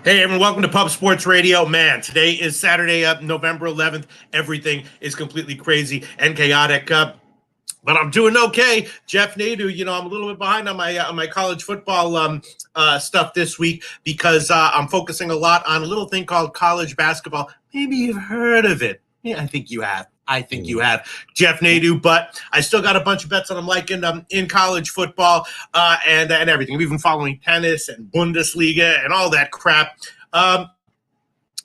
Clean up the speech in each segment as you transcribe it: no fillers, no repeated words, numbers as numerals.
Hey, everyone, welcome to Pub Sports Radio. Man, today is Saturday, November 11th. Everything is completely crazy and chaotic. But I'm doing okay. Jeff Nadu, I'm a little bit behind on my college football stuff this week because I'm focusing a lot on a little thing called college basketball. Maybe you've heard of it. Yeah, I think you have. Jeff Nadu, but I still got a bunch of bets that I'm liking in college football and everything. I've been following tennis and Bundesliga and all that crap.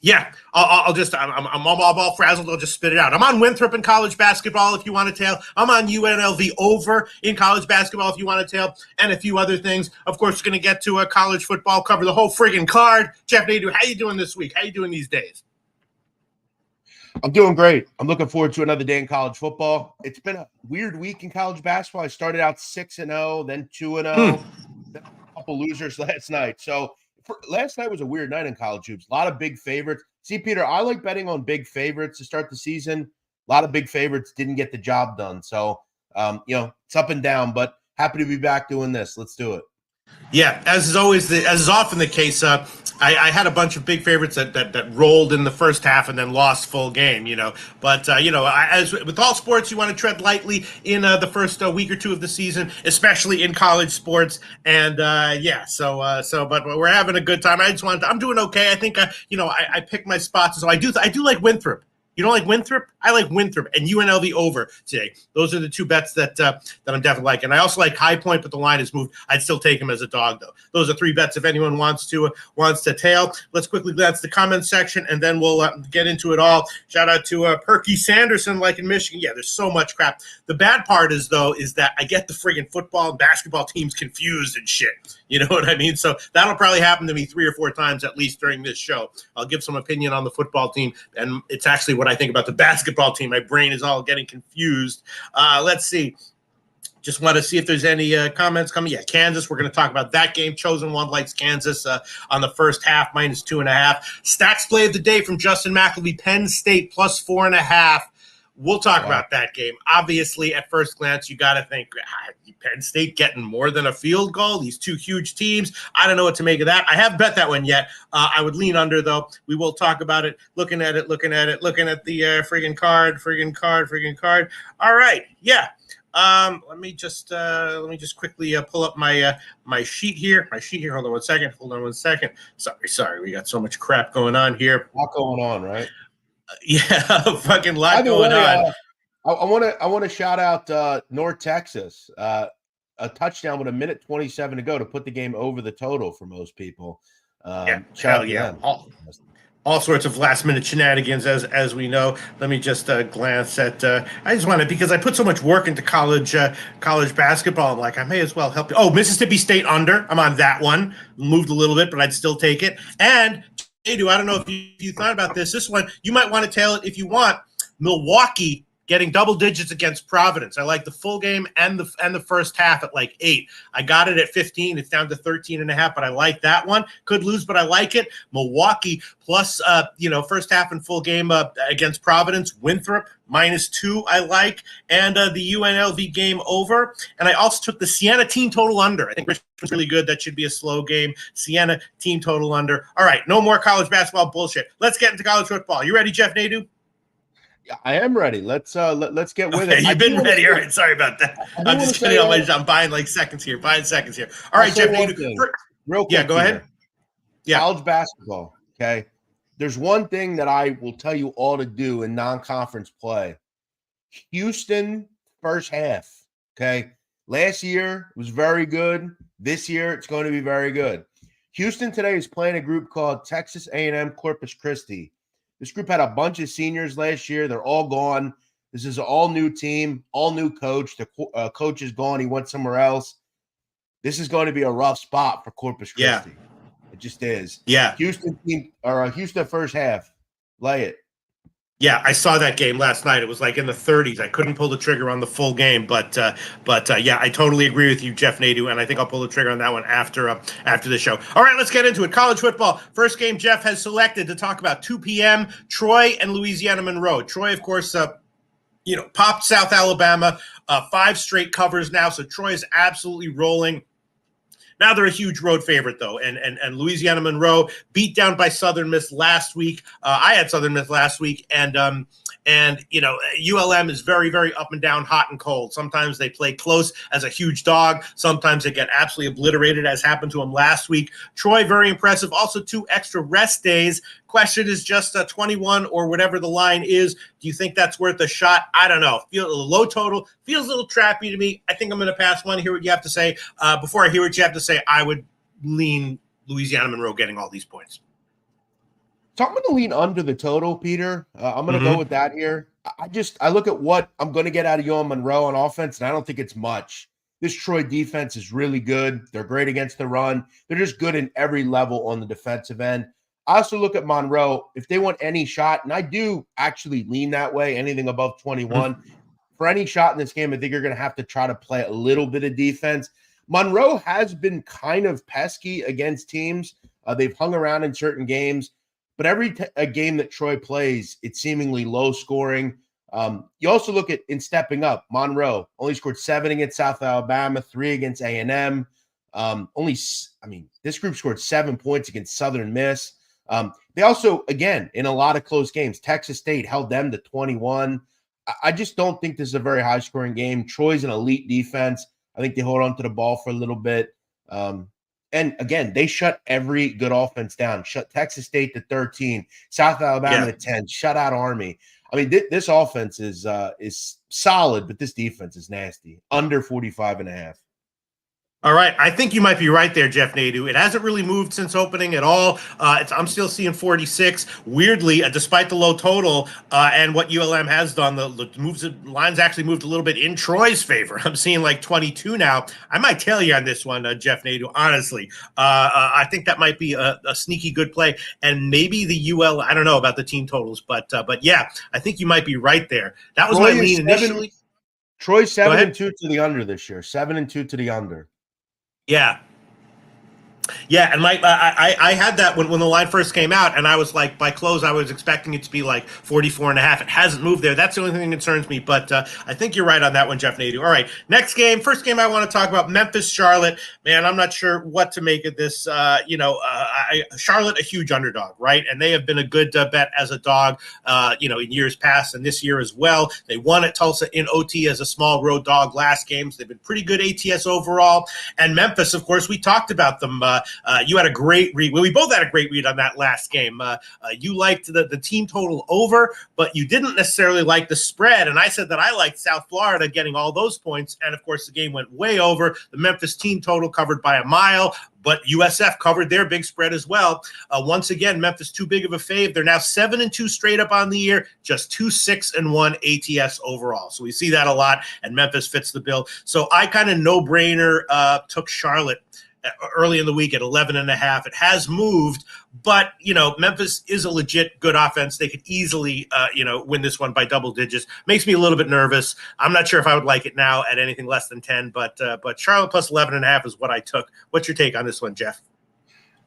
Yeah, I'm all frazzled. I'll just spit it out. I'm on Winthrop in college basketball if you want to tail. I'm on UNLV over in college basketball if you want to tail, and a few other things. Of course, we're going to get to a college football, cover the whole friggin' card. Jeff Nadu, how you doing this week? How you doing these days? I'm doing great. I'm looking forward to another day in college football. It's been a weird week in college basketball. I started out 6-0, then 2-0, then a couple losers last night. So last night was a weird night in college hoops. A lot of big favorites. See, Peter, I like betting on big favorites to start the season. A lot of big favorites didn't get the job done. So, it's up and down, but happy to be back doing this. Let's do it. Yeah, as is often the case, I had a bunch of big favorites that rolled in the first half and then lost full game, But, as with all sports, you want to tread lightly in the first week or two of the season, especially in college sports. And, but we're having a good time. I'm doing okay. I think, I picked my spots. So I do like Winthrop. You don't like Winthrop? I like Winthrop and UNLV over today. Those are the two bets that I'm definitely liking. I also like High Point, but the line is moved. I'd still take him as a dog, though. Those are three bets if anyone wants to tail. Let's quickly glance the comment section, and then we'll get into it all. Shout out to Perky Sanderson, like in Michigan. Yeah, there's so much crap. The bad part is that I get the friggin' football and basketball teams confused and shit. You know what I mean? So that'll probably happen to me 3 or 4 times at least during this show. I'll give some opinion on the football team, and it's actually what I think about the basketball team. My brain is all getting confused. Let's see. Just want to see if there's any comments coming. Yeah, Kansas. We're going to talk about that game. Chosen One likes Kansas on the first half, -2.5. Stacks play of the day from Justin McElvey. Penn State +4.5. We'll talk about that game. Obviously, at first glance, you got to think Penn State getting more than a field goal. These two huge teams. I don't know what to make of that. I haven't bet that one yet. I would lean under, though. We will talk about it. Looking at the friggin' card. All right. Yeah. Let me just quickly pull up my sheet here. Hold on one second. Sorry. We got so much crap going on here. A lot going on, right? Yeah, fucking lot going on. I want to shout out North Texas. A touchdown with 1:27 to go to put the game over the total for most people. Hell yeah. All sorts of last minute shenanigans, as we know. Let me just glance at. I just wanted, because I put so much work into college basketball. I'm like, I may as well help you. Oh, Mississippi State under. I'm on that one. Moved a little bit, but I'd still take it. And I don't know if you thought about this. This one, you might want to tail it if you want. Milwaukee getting double digits against Providence. I like the full game and the first half at like 8. I got it at 15. It's down to 13.5, but I like that one. Could lose, but I like it. Milwaukee plus, first half and full game against Providence. Winthrop -2, I like. And the UNLV game over. And I also took the Siena team total under. I think Richmond's really good. That should be a slow game. Siena team total under. All right, no more college basketball bullshit. Let's get into college football. You ready, Jeff Nadu? I am ready. Let's get with it. You've been ready. All right. Sorry about that. I'm just kidding. I'm buying seconds here. All right, Jeff. Real quick. Yeah, go ahead. Yeah. College basketball. Okay. There's one thing that I will tell you all to do in non-conference play. Houston first half. Okay. Last year was very good. This year it's going to be very good. Houston today is playing a group called Texas A&M Corpus Christi. This group had a bunch of seniors last year. They're all gone. This is an all-new team, all-new coach. The coach is gone. He went somewhere else. This is going to be a rough spot for Corpus Christi. Yeah. It just is. Yeah. Houston first half. Lay it. Yeah, I saw that game last night. It was like in the 30s. I couldn't pull the trigger on the full game, but yeah, I totally agree with you, Jeff Nadu, and I think I'll pull the trigger on that one after the show. All right, let's get into it. College football. First game Jeff has selected to talk about 2 p.m. Troy and Louisiana Monroe. Troy, of course, popped South Alabama 5 straight covers now, so Troy is absolutely rolling. Now they're a huge road favorite, though, and Louisiana Monroe beat down by Southern Miss last week. I had Southern Miss last week, and ULM is very, very up and down, hot and cold. Sometimes they play close as a huge dog. Sometimes they get absolutely obliterated, as happened to them last week. Troy, very impressive. Also 2 extra rest days. Question is just 21 or whatever the line is. Do you think that's worth a shot? I don't know. Feel a low total. Feels a little trappy to me. I think I'm going to pass one. Hear what you have to say. Before I hear what you have to say, I would lean Louisiana Monroe getting all these points. So I'm going to lean under the total, Peter. I'm going to go with that here. I look at what I'm going to get out of UL Monroe on offense, and I don't think it's much. This Troy defense is really good. They're great against the run. They're just good in every level on the defensive end. I also look at Monroe. If they want any shot, and I do actually lean that way, anything above 21. For any shot in this game, I think you're going to have to try to play a little bit of defense. Monroe has been kind of pesky against teams. They've hung around in certain games. But every a game that Troy plays, it's seemingly low scoring. You also look at in stepping up. Monroe only scored 7 against South Alabama, 3 against A&M. This group scored 7 points against Southern Miss. They also, again, in a lot of close games, Texas State held them to 21. I just don't think this is a very high-scoring game. Troy's an elite defense. I think they hold on to the ball for a little bit. And again, they shut every good offense down. Shut Texas State to 13, South Alabama to 10, shut out Army. I mean, this offense is solid, but this defense is nasty. Under 45.5. All right. I think you might be right there, Jeff Nadeau. It hasn't really moved since opening at all. I'm still seeing 46. Weirdly, despite the low total and what ULM has done, the lines actually moved a little bit in Troy's favor. I'm seeing like 22 now. I might tell you on this one, Jeff Nadeau, honestly. I think that might be a sneaky good play. And maybe the UL, I don't know about the team totals, but yeah, I think you might be right there. That was my lean initially. Troy's 7-2 to the under this year. 7-2 to the under. Yeah. Yeah, and I had that when the line first came out, and I was like, by close, I was expecting it to be like 44.5. It hasn't moved there. That's the only thing that concerns me, but I think you're right on that one, Jeff Nadeau. All right, next game, first game I want to talk about, Memphis, Charlotte. Man, I'm not sure what to make of this. Charlotte, a huge underdog, right? And they have been a good bet as a dog, in years past, and this year as well. They won at Tulsa in OT as a small road dog last game, so they've been pretty good ATS overall. And Memphis, of course, we talked about them. You had a great read. Well, we both had a great read on that last game. You liked the team total over, but you didn't necessarily like the spread. And I said that I liked South Florida getting all those points. And, of course, the game went way over. The Memphis team total covered by a mile, but USF covered their big spread as well. Once again, Memphis too big of a fave. They're now 7-2 straight up on the year, just 2-6-1 ATS overall. So we see that a lot, and Memphis fits the bill. So I kind of no-brainer took Charlotte early in the week at 11.5. It has moved, but Memphis is a legit good offense. They could easily win this one by double digits. Makes me a little bit nervous. I'm not sure if I would like it now at anything less than 10, but Charlotte plus 11.5 is what I took. What's your take on this one, Jeff?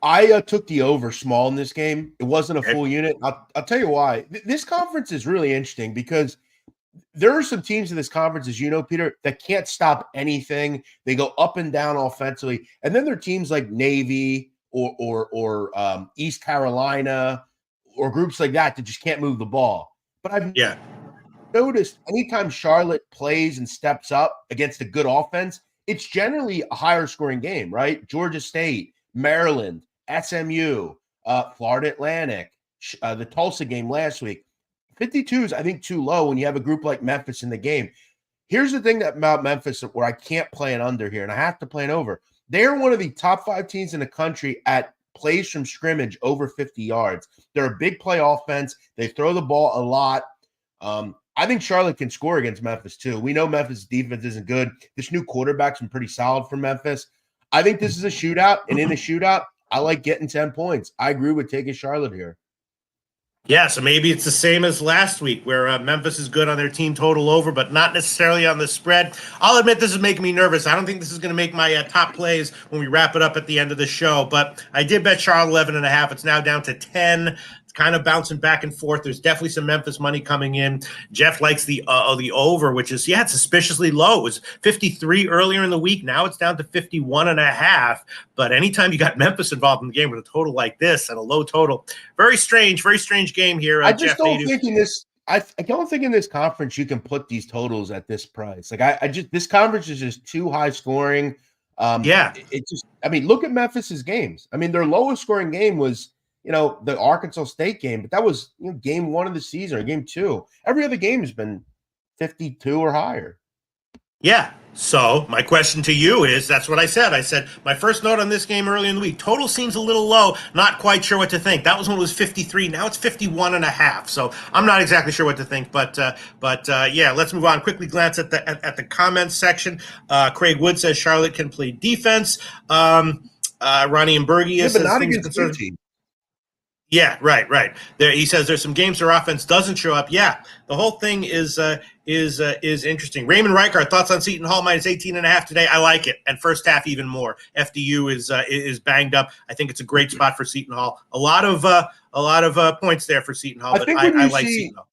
I took the over small in this game. It wasn't a full unit. I'll tell you why. This conference is really interesting because there are some teams in this conference, as you know, Peter, that can't stop anything. They go up and down offensively. And then there are teams like Navy or East Carolina or groups like that just can't move the ball. But I've noticed anytime Charlotte plays and steps up against a good offense, it's generally a higher scoring game, right? Georgia State, Maryland, SMU, Florida Atlantic, the Tulsa game last week. 52 is, I think, too low when you have a group like Memphis in the game. Here's the thing about Memphis where I can't play an under here, and I have to play an over. They're one of the top 5 teams in the country at plays from scrimmage over 50 yards. They're a big play offense. They throw the ball a lot. I think Charlotte can score against Memphis, too. We know Memphis' defense isn't good. This new quarterback's been pretty solid for Memphis. I think this is a shootout, and in a shootout, I like getting 10 points. I agree with taking Charlotte here. Yeah, so maybe it's the same as last week where Memphis is good on their team total over, but not necessarily on the spread. I'll admit this is making me nervous. I don't think this is going to make my top plays when we wrap it up at the end of the show, but I did bet Charlotte 11.5. It's now down to 10. It's kind of bouncing back and forth. There's definitely some Memphis money coming in. Jeff likes the over, which is, it's suspiciously low. It was 53 earlier in the week. Now it's down to 51.5. But anytime you got Memphis involved in the game with a total like this and a low total, very strange game here. I just don't think in this. I don't think in this conference you can put these totals at this price. Like I just this conference is just too high scoring. Look at Memphis's games. I mean, their lowest scoring game was, the Arkansas State game, but that was game 1 of the season or game 2. Every other game has been 52 or higher. Yeah. So my question to you is, that's what I said. I said my first note on this game early in the week, total seems a little low. Not quite sure what to think. That was when it was 53. Now it's 51.5. So I'm not exactly sure what to think. But let's move on. Quickly glance at the comments section. Craig Wood says Charlotte can play defense. Ronnie Imbergia says not things against concern. Yeah, right. There, he says there's some games where offense doesn't show up. Yeah, the whole thing is interesting. Raymond Reichart, thoughts on Seton Hall minus 18.5 today? I like it, and first half even more. FDU is banged up. I think it's a great spot for Seton Hall. A lot of points there for Seton Hall, but I like Seton Hall.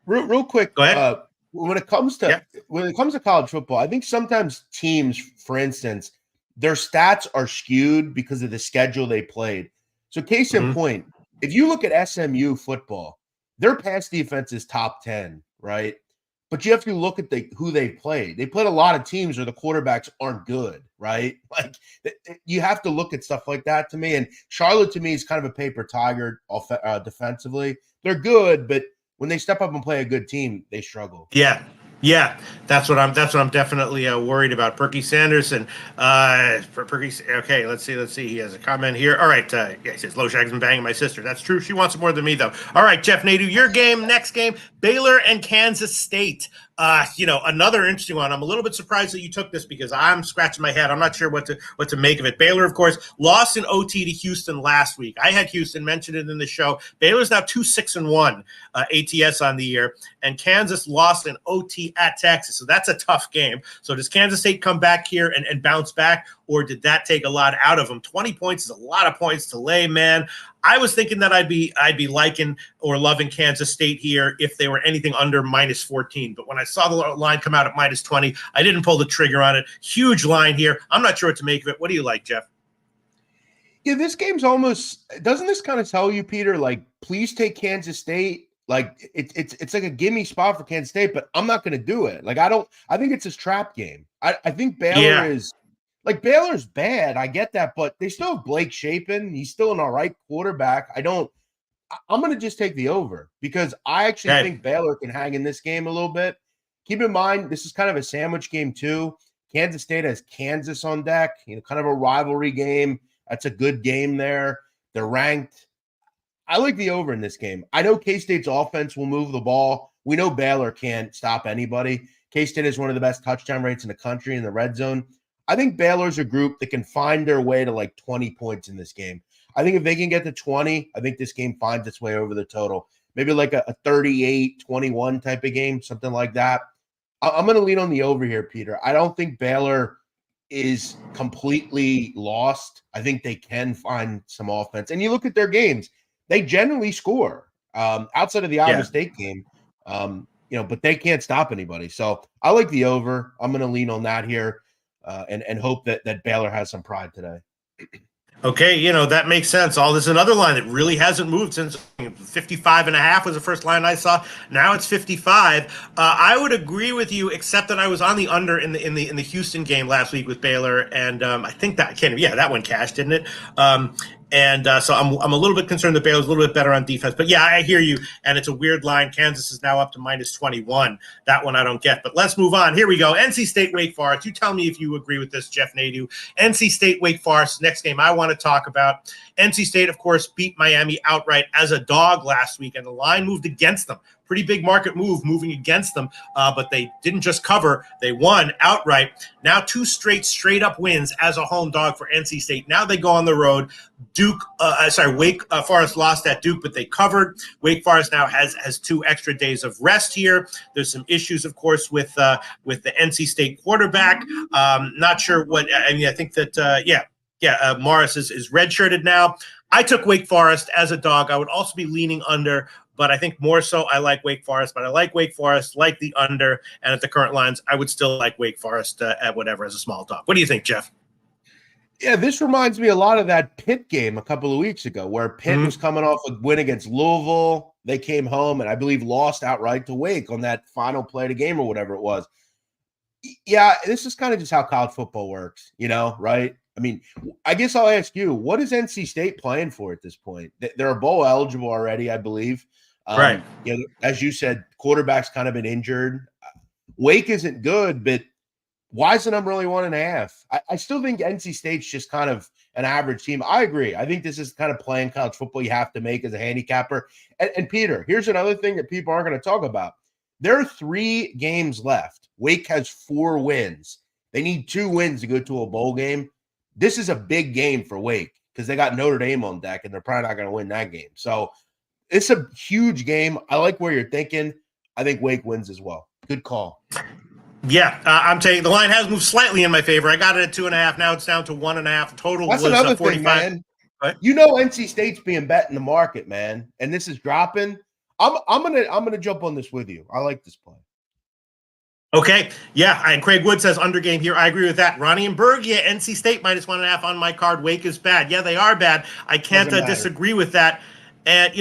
Real quick, go ahead. When it comes to college football, I think sometimes teams, for instance, their stats are skewed because of the schedule they played. So case in point, if you look at SMU football, their pass defense is top 10, right? But you have to look at who they played. They played a lot of teams where the quarterbacks aren't good, right? Like you have to look at stuff like that to me. And Charlotte to me is kind of a paper tiger defensively. They're good, but when they step up and play a good team, they struggle. Yeah, that's what I'm definitely worried about. Perky Sanderson, for Perky. Okay, let's see. He has a comment here. All right, he says Loshak's been banging my sister. That's true. She wants it more than me, though. All right, Jeff Nadu, your game, next game, Baylor and Kansas State. Another interesting one. I'm a little bit surprised that you took this because I'm scratching my head. I'm not sure what to make of it. Baylor, of course, lost in OT to Houston last week. I had Houston, mentioned it in the show. Baylor's now 2-6-1 ATS on the year, and Kansas lost in OT at Texas. So that's a tough game. So does Kansas State come back here and bounce back, or did that take a lot out of them? 20 points is a lot of points to lay, man. I was thinking that I'd be liking or loving Kansas State here if they were anything under minus 14. But when I saw the line come out at minus 20, I didn't pull the trigger on it. Huge line here. I'm not sure what to make of it. What do you like, Jeff? Yeah, this game's almost – doesn't this kind of tell you, Peter, like, please take Kansas State? Like, it's like a gimme spot for Kansas State, but I'm not going to do it. Like, I think it's a trap game. I think Baylor is – like, Baylor's bad. I get that, but they still have Blake Shapen. He's still an all right quarterback. I'm going to just take the over because I actually think Baylor can hang in this game a little bit. Keep in mind, this is kind of a sandwich game too. Kansas State has Kansas on deck, kind of a rivalry game. That's a good game there. They're ranked. I like the over in this game. I know K-State's offense will move the ball. We know Baylor can't stop anybody. K-State is one of the best touchdown rates in the country in the red zone. I think Baylor's a group that can find their way to like 20 points in this game. I think if they can get to 20, I think this game finds its way over the total. Maybe like a 38-21 type of game, something like that. I'm going to lean on the over here, Peter. I don't think Baylor is completely lost. I think they can find some offense. And you look at their games, they generally score outside of the Iowa State game, but they can't stop anybody. So I like the over. I'm going to lean on that here. And hope that Baylor has some pride today. Okay, that makes sense. There's another line that really hasn't moved since 55.5 was the first line I saw. Now it's 55. I would agree with you, except that I was on the under in the Houston game last week with Baylor, and I think that one cashed, didn't it? So I'm a little bit concerned that Baylor's a little bit better on defense. But yeah, I hear you. And it's a weird line. Kansas is now up to minus 21. That one I don't get. But let's move on. Here we go. NC State, Wake Forest. You tell me if you agree with this, Jeff Nadu. NC State, Wake Forest. Next game I want to talk about. NC State, of course, beat Miami outright as a dog last week, and the line moved against them. Pretty big market move moving against them, but they didn't just cover. They won outright. Now 2 straight up wins as a home dog for NC State. Now they go on the road. Wake Forest lost at Duke, but they covered. Wake Forest now has 2 extra days of rest here. There's some issues, of course, with the NC State quarterback. Not sure what – I think that, Morris is redshirted now. I took Wake Forest as a dog. I would also be leaning under, but I think more so I like Wake Forest. But I like Wake Forest, like the under, and at the current lines, I would still like Wake Forest at whatever as a small dog. What do you think, Jeff? Yeah, this reminds me a lot of that Pitt game a couple of weeks ago where Pitt was coming off a win against Louisville. They came home and I believe lost outright to Wake on that final play of the game or whatever it was. Yeah, this is kind of just how college football works, right? I mean, I guess I'll ask you, what is NC State playing for at this point? They're bowl eligible already, I believe. Right. As you said, quarterback's kind of been injured. Wake isn't good, but why is the number only 1.5? I still think NC State's just kind of an average team. I agree. I think this is kind of playing college football you have to make as a handicapper. And Peter, here's another thing that people aren't going to talk about. There are 3 games left. Wake has 4 wins. They need 2 wins to go to a bowl game. This is a big game for Wake because they got Notre Dame on deck, and they're probably not going to win that game. So it's a huge game. I like where you're thinking. I think Wake wins as well. Good call. Yeah, I'm taking the line has moved slightly in my favor. I got it at 2.5. Now it's down to 1.5. Total That's was another 45. thing, man. Right? NC State's being bet in the market, man, and this is dropping. I'm gonna jump on this with you. I like this play. Okay, yeah, and Craig Wood says under game here. I agree with that. Ronnie and Berg, yeah, NC State minus 1.5 on my card. Wake is bad. Yeah, they are bad. I can't disagree with that. And,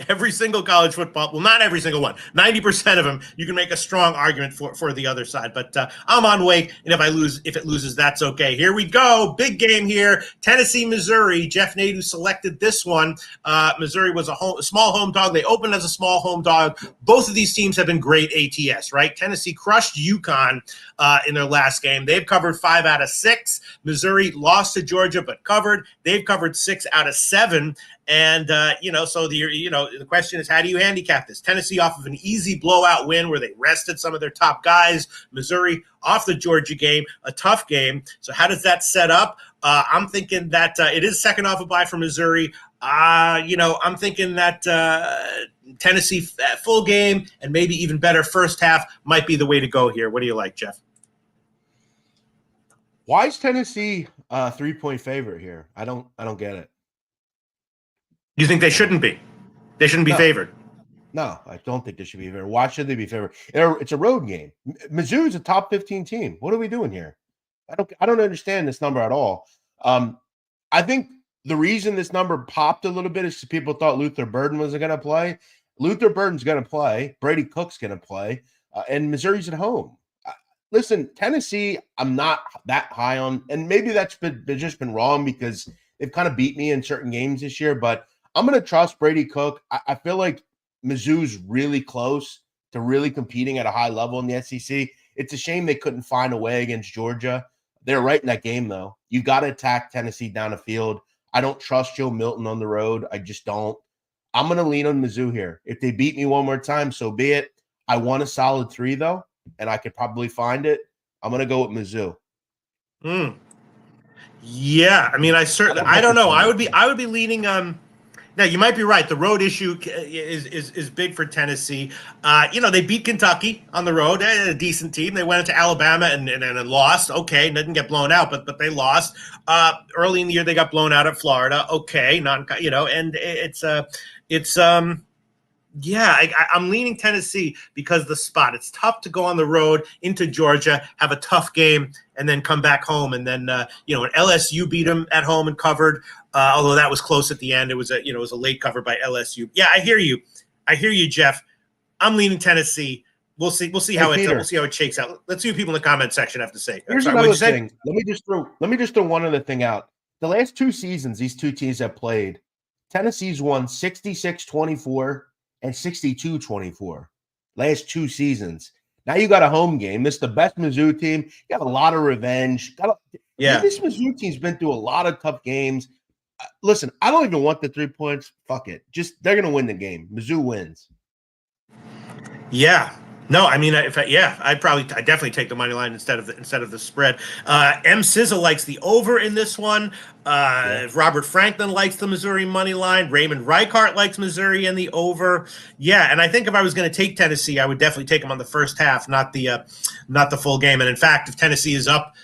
every single college football, well, not every single one, 90% of them, you can make a strong argument for the other side. But I'm on Wake, and if it loses, that's okay. Here we go. Big game here. Tennessee, Missouri. Jeff Nadu selected this one. Missouri was a small home dog. They opened as a small home dog. Both of these teams have been great ATS, right? Tennessee crushed UConn in their last game. They've covered 5 out of 6. Missouri lost to Georgia, but covered. They've covered 6 out of 7. And, so the question is, how do you handicap this? Tennessee off of an easy blowout win where they rested some of their top guys. Missouri off the Georgia game, a tough game. So how does that set up? I'm thinking that it is second off a bye for Missouri. I'm thinking that Tennessee full game and maybe even better first half might be the way to go here. What do you like, Jeff? Why is Tennessee 3-point favorite here? I don't get it. You think they shouldn't be? They shouldn't be favored? No, I don't think they should be favored. Why should they be favored? It's a road game. Mizzou's a top 15 team. What are we doing here? I don't understand this number at all. I think the reason this number popped a little bit is people thought Luther Burden wasn't going to play. Luther Burden's going to play. Brady Cook's going to play. And Missouri's at home. Listen, Tennessee, I'm not that high on. And maybe that's just been wrong because they've kind of beat me in certain games this year. But I'm going to trust Brady Cook. I feel like Mizzou's really close to really competing at a high level in the SEC. It's a shame they couldn't find a way against Georgia. They're right in that game, though. You got to attack Tennessee down the field. I don't trust Joe Milton on the road. I just don't. I'm going to lean on Mizzou here. If they beat me one more time, so be it. I want a solid 3, though, and I could probably find it. I'm going to go with Mizzou. Yeah, I mean, I don't know. I would be leaning now, you might be right. The road issue is big for Tennessee. They beat Kentucky on the road. They had a decent team. They went into Alabama and lost. Okay, didn't get blown out, but they lost. Early in the year, they got blown out at Florida. Okay, and I'm leaning Tennessee because the spot. It's tough to go on the road into Georgia, have a tough game, and then come back home. And then, when LSU beat them at home and covered, although that was close at the end, it was a late cover by LSU. Yeah, I hear you, Jeff. I'm leaning Tennessee. We'll see how it shakes out. Let's see what people in the comment section have to say. Here's another thing. Let me just throw one other thing out. The last 2 seasons these 2 teams have played, Tennessee's won 66-24 and 62-24 last 2 seasons. Now you got a home game. This is the best Mizzou team. You got a lot of revenge. This Mizzou team's been through a lot of tough games. Listen, I don't even want the 3 points. Fuck it. They're going to win the game. Mizzou wins. Yeah. No, I mean, I definitely take the money line instead of the spread. M Sizzle likes the over in this one. Robert Franklin likes the Missouri money line. Raymond Reichart likes Missouri in the over. Yeah, and I think if I was going to take Tennessee, I would definitely take them on the first half, not the full game. And in fact, if Tennessee is up,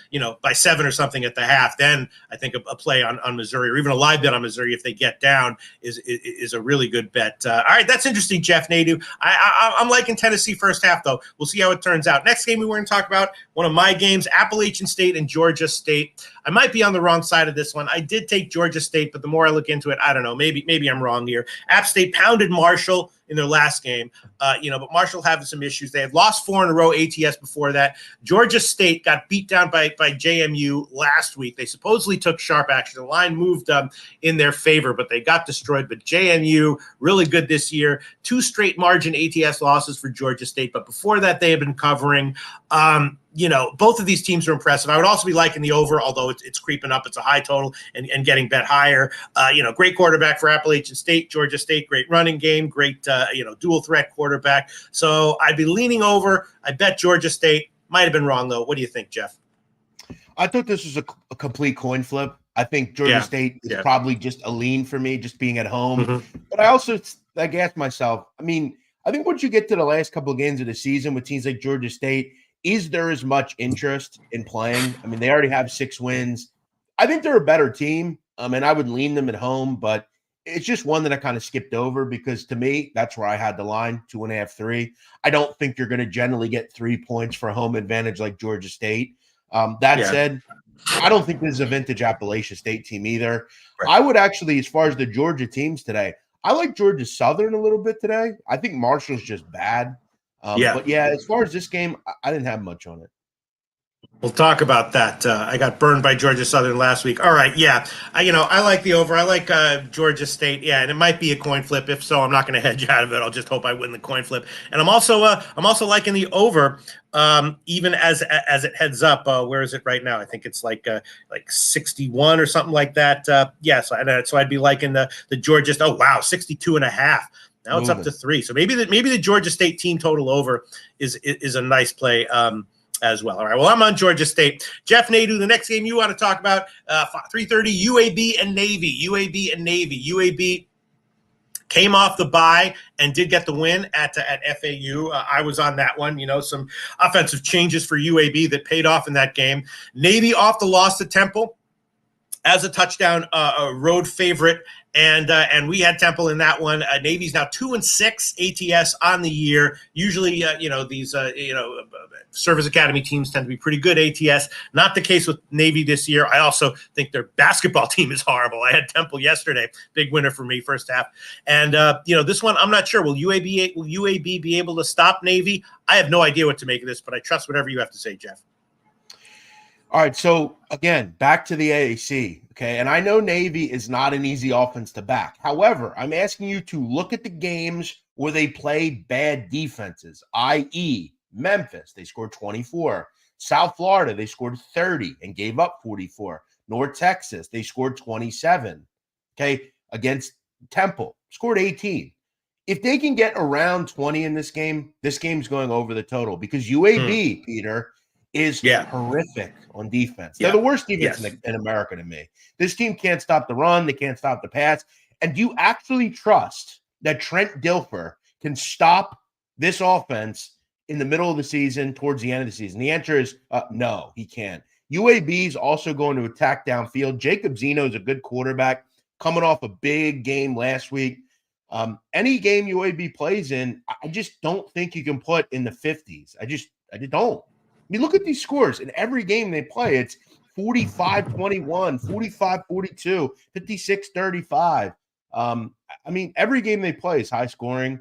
by 7 or something at the half, then I think a play on Missouri, or even a live bet on Missouri if they get down, is a really good bet. All right, that's interesting, Jeff Nadu. I'm liking Tennessee first half, though. We'll see how it turns out. Next game we were going to talk about, one of my games, Appalachian State and Georgia State. I might be on the wrong side of this one. I did take Georgia State, but the more I look into it, I don't know. Maybe I'm wrong here. App State pounded Marshall in their last game, but Marshall having some issues. They had lost 4 in a row ATS before that. Georgia State got beat down by JMU last week. They supposedly took sharp action. The line moved in their favor, but they got destroyed. But JMU, really good this year. 2 straight margin ATS losses for Georgia State, but before that, they have been covering. Both of these teams are impressive. I would also be liking the over, although it's creeping up. It's a high total and getting bet higher. Great quarterback for Appalachian State, Georgia State, great running game, great, dual threat quarterback. So I'd be leaning over. I bet Georgia State. Might have been wrong, though. What do you think, Jeff? I thought this was a complete coin flip. I think Georgia State is probably just a lean for me, just being at home. Mm-hmm. But I also asked myself, I think once you get to the last couple of games of the season with teams like Georgia State, is there as much interest in playing? They already have 6 wins. I think they're a better team. And I would lean them at home, but it's just one that I kind of skipped over because to me, that's where I had the line, 2.5, 3. I don't think you're going to generally get 3 points for a home advantage like Georgia State. Said, I don't think this is a vintage Appalachian State team either. Right. I would actually, as far as the Georgia teams today, I like Georgia Southern a little bit today. I think Marshall's just bad. But as far as this game, I didn't have much on it. We'll talk about that. I got burned by Georgia Southern last week. All right, I like the over. I like Georgia State. Yeah, and it might be a coin flip. If so, I'm not going to hedge out of it. I'll just hope I win the coin flip. And I'm also liking the over, even as it heads up. Where is it right now? I think it's like 61 or something like that. So I'd be liking the Georgia. Oh wow, 62.5. Now it's up to 3. So maybe the Georgia State team total over is a nice play as well. All right. Well, I'm on Georgia State. Jeff Nadu, the next game you want to talk about, 3:30 UAB and Navy. UAB came off the bye and did get the win at FAU. I was on that one. Some offensive changes for UAB that paid off in that game. Navy off the loss to Temple as a touchdown road favorite. And we had Temple in that one. Navy's now 2-6 ATS on the year. Usually, these service academy teams tend to be pretty good ATS. Not the case with Navy this year. I also think their basketball team is horrible. I had Temple yesterday, big winner for me first half. And this one, I'm not sure. Will UAB be able to stop Navy? I have no idea what to make of this, but I trust whatever you have to say, Jeff. All right, so again, back to the AAC, okay? And I know Navy is not an easy offense to back. However, I'm asking you to look at the games where they play bad defenses, i.e. Memphis, they scored 24. South Florida, they scored 30 and gave up 44. North Texas, they scored 27, okay? Against Temple, scored 18. If they can get around 20 in this game's going over the total because UAB, Peter, is horrific on defense. They're the worst defense in America to me. This team can't stop the run. They can't stop the pass. And do you actually trust that Trent Dilfer can stop this offense in the middle of the season, towards the end of the season? The answer is no, he can't. UAB is also going to attack downfield. Jacob Zeno is a good quarterback coming off a big game last week. Any game UAB plays in, I just don't think you can put in the 50s. I just don't. Look at these scores. In every game they play, it's 45-21, 45-42, 56-35. Every game they play is high scoring.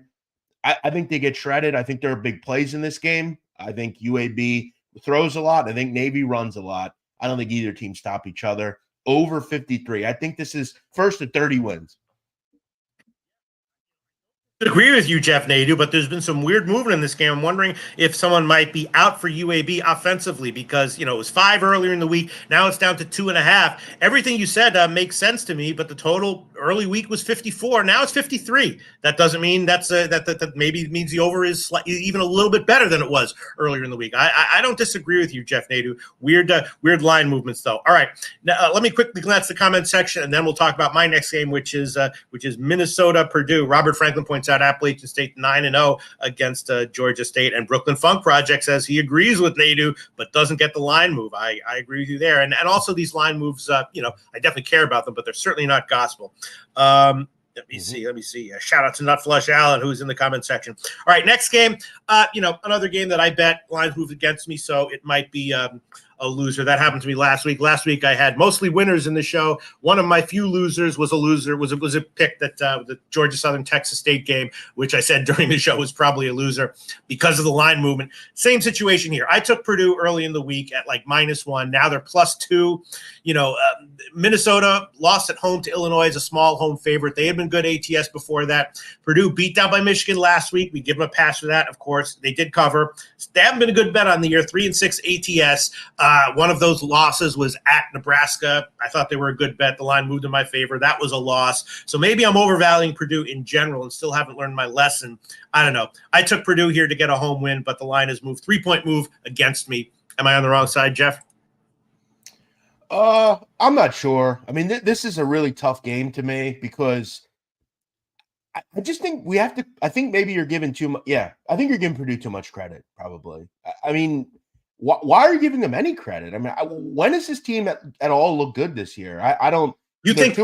I think they get shredded. I think there are big plays in this game. I think UAB throws a lot. I think Navy runs a lot. I don't think either team stop each other. Over 53. I think this is first to 30 wins. Agree with you, Jeff Nadu, but there's been some weird movement in this game. I'm wondering if someone might be out for UAB offensively because, it was 5 earlier in the week. Now it's down to 2.5. Everything you said makes sense to me, but the total early week was 54. Now it's 53. That doesn't mean that maybe means the over is even a little bit better than it was earlier in the week. I don't disagree with you, Jeff Nadu. Weird line movements, though. All right, now let me quickly glance the comment section, and then we'll talk about my next game, which is Minnesota Purdue. Robert Franklin points out Appalachian State 9-0 against Georgia State, and Brooklyn Funk Project says he agrees with Nadu but doesn't get the line move. I agree with you there, and also these line moves, I definitely care about them, but they're certainly not gospel. Let me see. Shout out to Nut Flush Allen, who's in the comment section. All right, next game. Another game that I bet lines moved against me, so it might be a loser. That happened to me last week. Last week I had mostly winners in the show. One of my few losers was a pick that the Georgia Southern Texas State game, which I said during the show was probably a loser because of the line movement. Same situation here. I took Purdue early in the week at like -1. Now they're +2. Minnesota lost at home to Illinois as a small home favorite. They had been good ATS before that. Purdue beat down by Michigan last week. We give them a pass for that, of course. They did cover. They haven't been a good bet on the year. 3-6 ATS. One of those losses was at Nebraska. I thought they were a good bet. The line moved in my favor. That was a loss. So maybe I'm overvaluing Purdue in general and still haven't learned my lesson. I don't know. I took Purdue here to get a home win, but the line has moved 3-point move against me. Am I on the wrong side, Jeff? I'm not sure. I mean, this is a really tough game to me because I just think we have to. I think maybe you're giving too much. Yeah, I think you're giving Purdue too much credit. Probably. I mean, why are you giving them any credit? I mean, when does this team at all look good this year? I don't. You think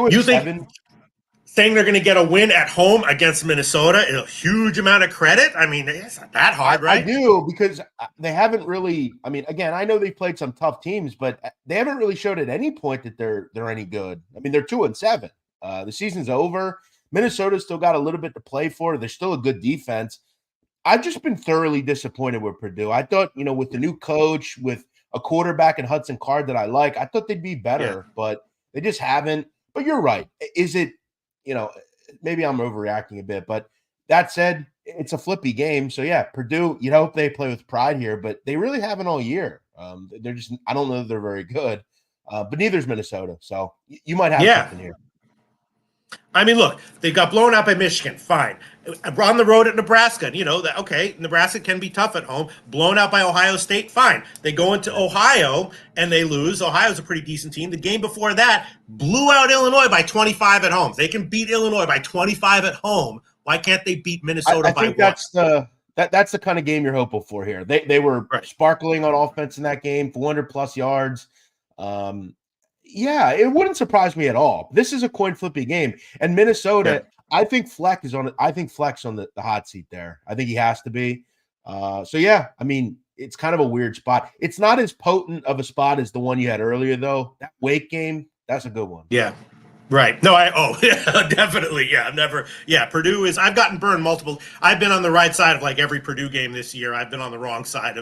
saying they're going to get a win at home against Minnesota is a huge amount of credit? I mean, it's not that hard, right? I do, because they haven't really. I mean, again, I know they played some tough teams, but they haven't really showed at any point that they're any good. I mean, they're 2-7. The season's over. Minnesota's still got a little bit to play for. They're still a good defense. I've just been thoroughly disappointed with Purdue. I thought, with the new coach, with a quarterback in Hudson Card that I like, I thought they'd be better, but they just haven't. But you're right. Is it, maybe I'm overreacting a bit, but that said, it's a flippy game. So yeah, Purdue, you'd hope they play with pride here, but they really haven't all year. They're just, I don't know that they're very good, but neither's Minnesota. So you might have something here. I mean, look, they got blown out by Michigan. Fine. On the road at Nebraska. Nebraska can be tough at home. Blown out by Ohio State. Fine. They go into Ohio and they lose. Ohio's a pretty decent team. The game before that blew out Illinois by 25 at home. They can beat Illinois by 25 at home. Why can't they beat Minnesota by 1? That's the kind of game you're hopeful for here. They were sparkling on offense in that game, 400+ yards. Yeah, it wouldn't surprise me at all. This is a coin flippy game, and Minnesota. I think Fleck's on the hot seat there. I think he has to be. So yeah, I mean, it's kind of a weird spot. It's not as potent of a spot as the one you had earlier, though. That Wake game, that's a good one. Yeah. Right. No, definitely. Yeah, Purdue is, I've gotten burned multiple. I've been on the right side of like every Purdue game this year. I've been on the wrong side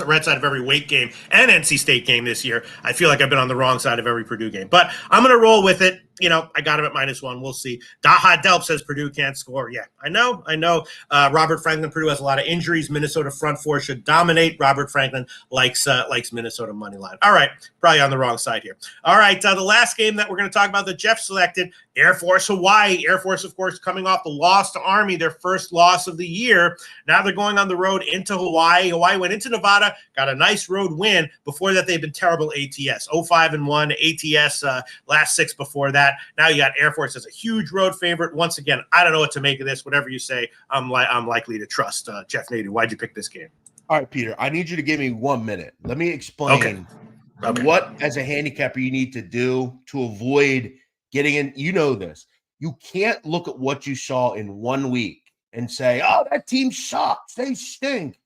right side of every Wake game and NC State game this year. I feel like I've been on the wrong side of every Purdue game, but I'm going to roll with it. I got him at -1. We'll see. Daha Delp says Purdue can't score. Yeah, I know. Robert Franklin, Purdue has a lot of injuries. Minnesota front four should dominate. Robert Franklin likes Minnesota money line. All right, probably on the wrong side here. All right, the last game that we're going to talk about that Jeff selected, Air Force Hawaii. Air Force, of course, coming off the loss to Army, their first loss of the year. Now they're going on the road into Hawaii. Hawaii went into Nevada, got a nice road win. Before that, they've been terrible ATS. 0-5-1 ATS last 6 before that. Now you got Air Force as a huge road favorite. Once again, I don't know what to make of this. Whatever you say, I'm likely to trust. Jeff Nadu, why'd you pick this game? All right, Peter, I need you to give me 1 minute. Let me explain what, as a handicapper, you need to do to avoid getting in. You know this. You can't look at what you saw in 1 week and say, oh, that team sucks. They stink.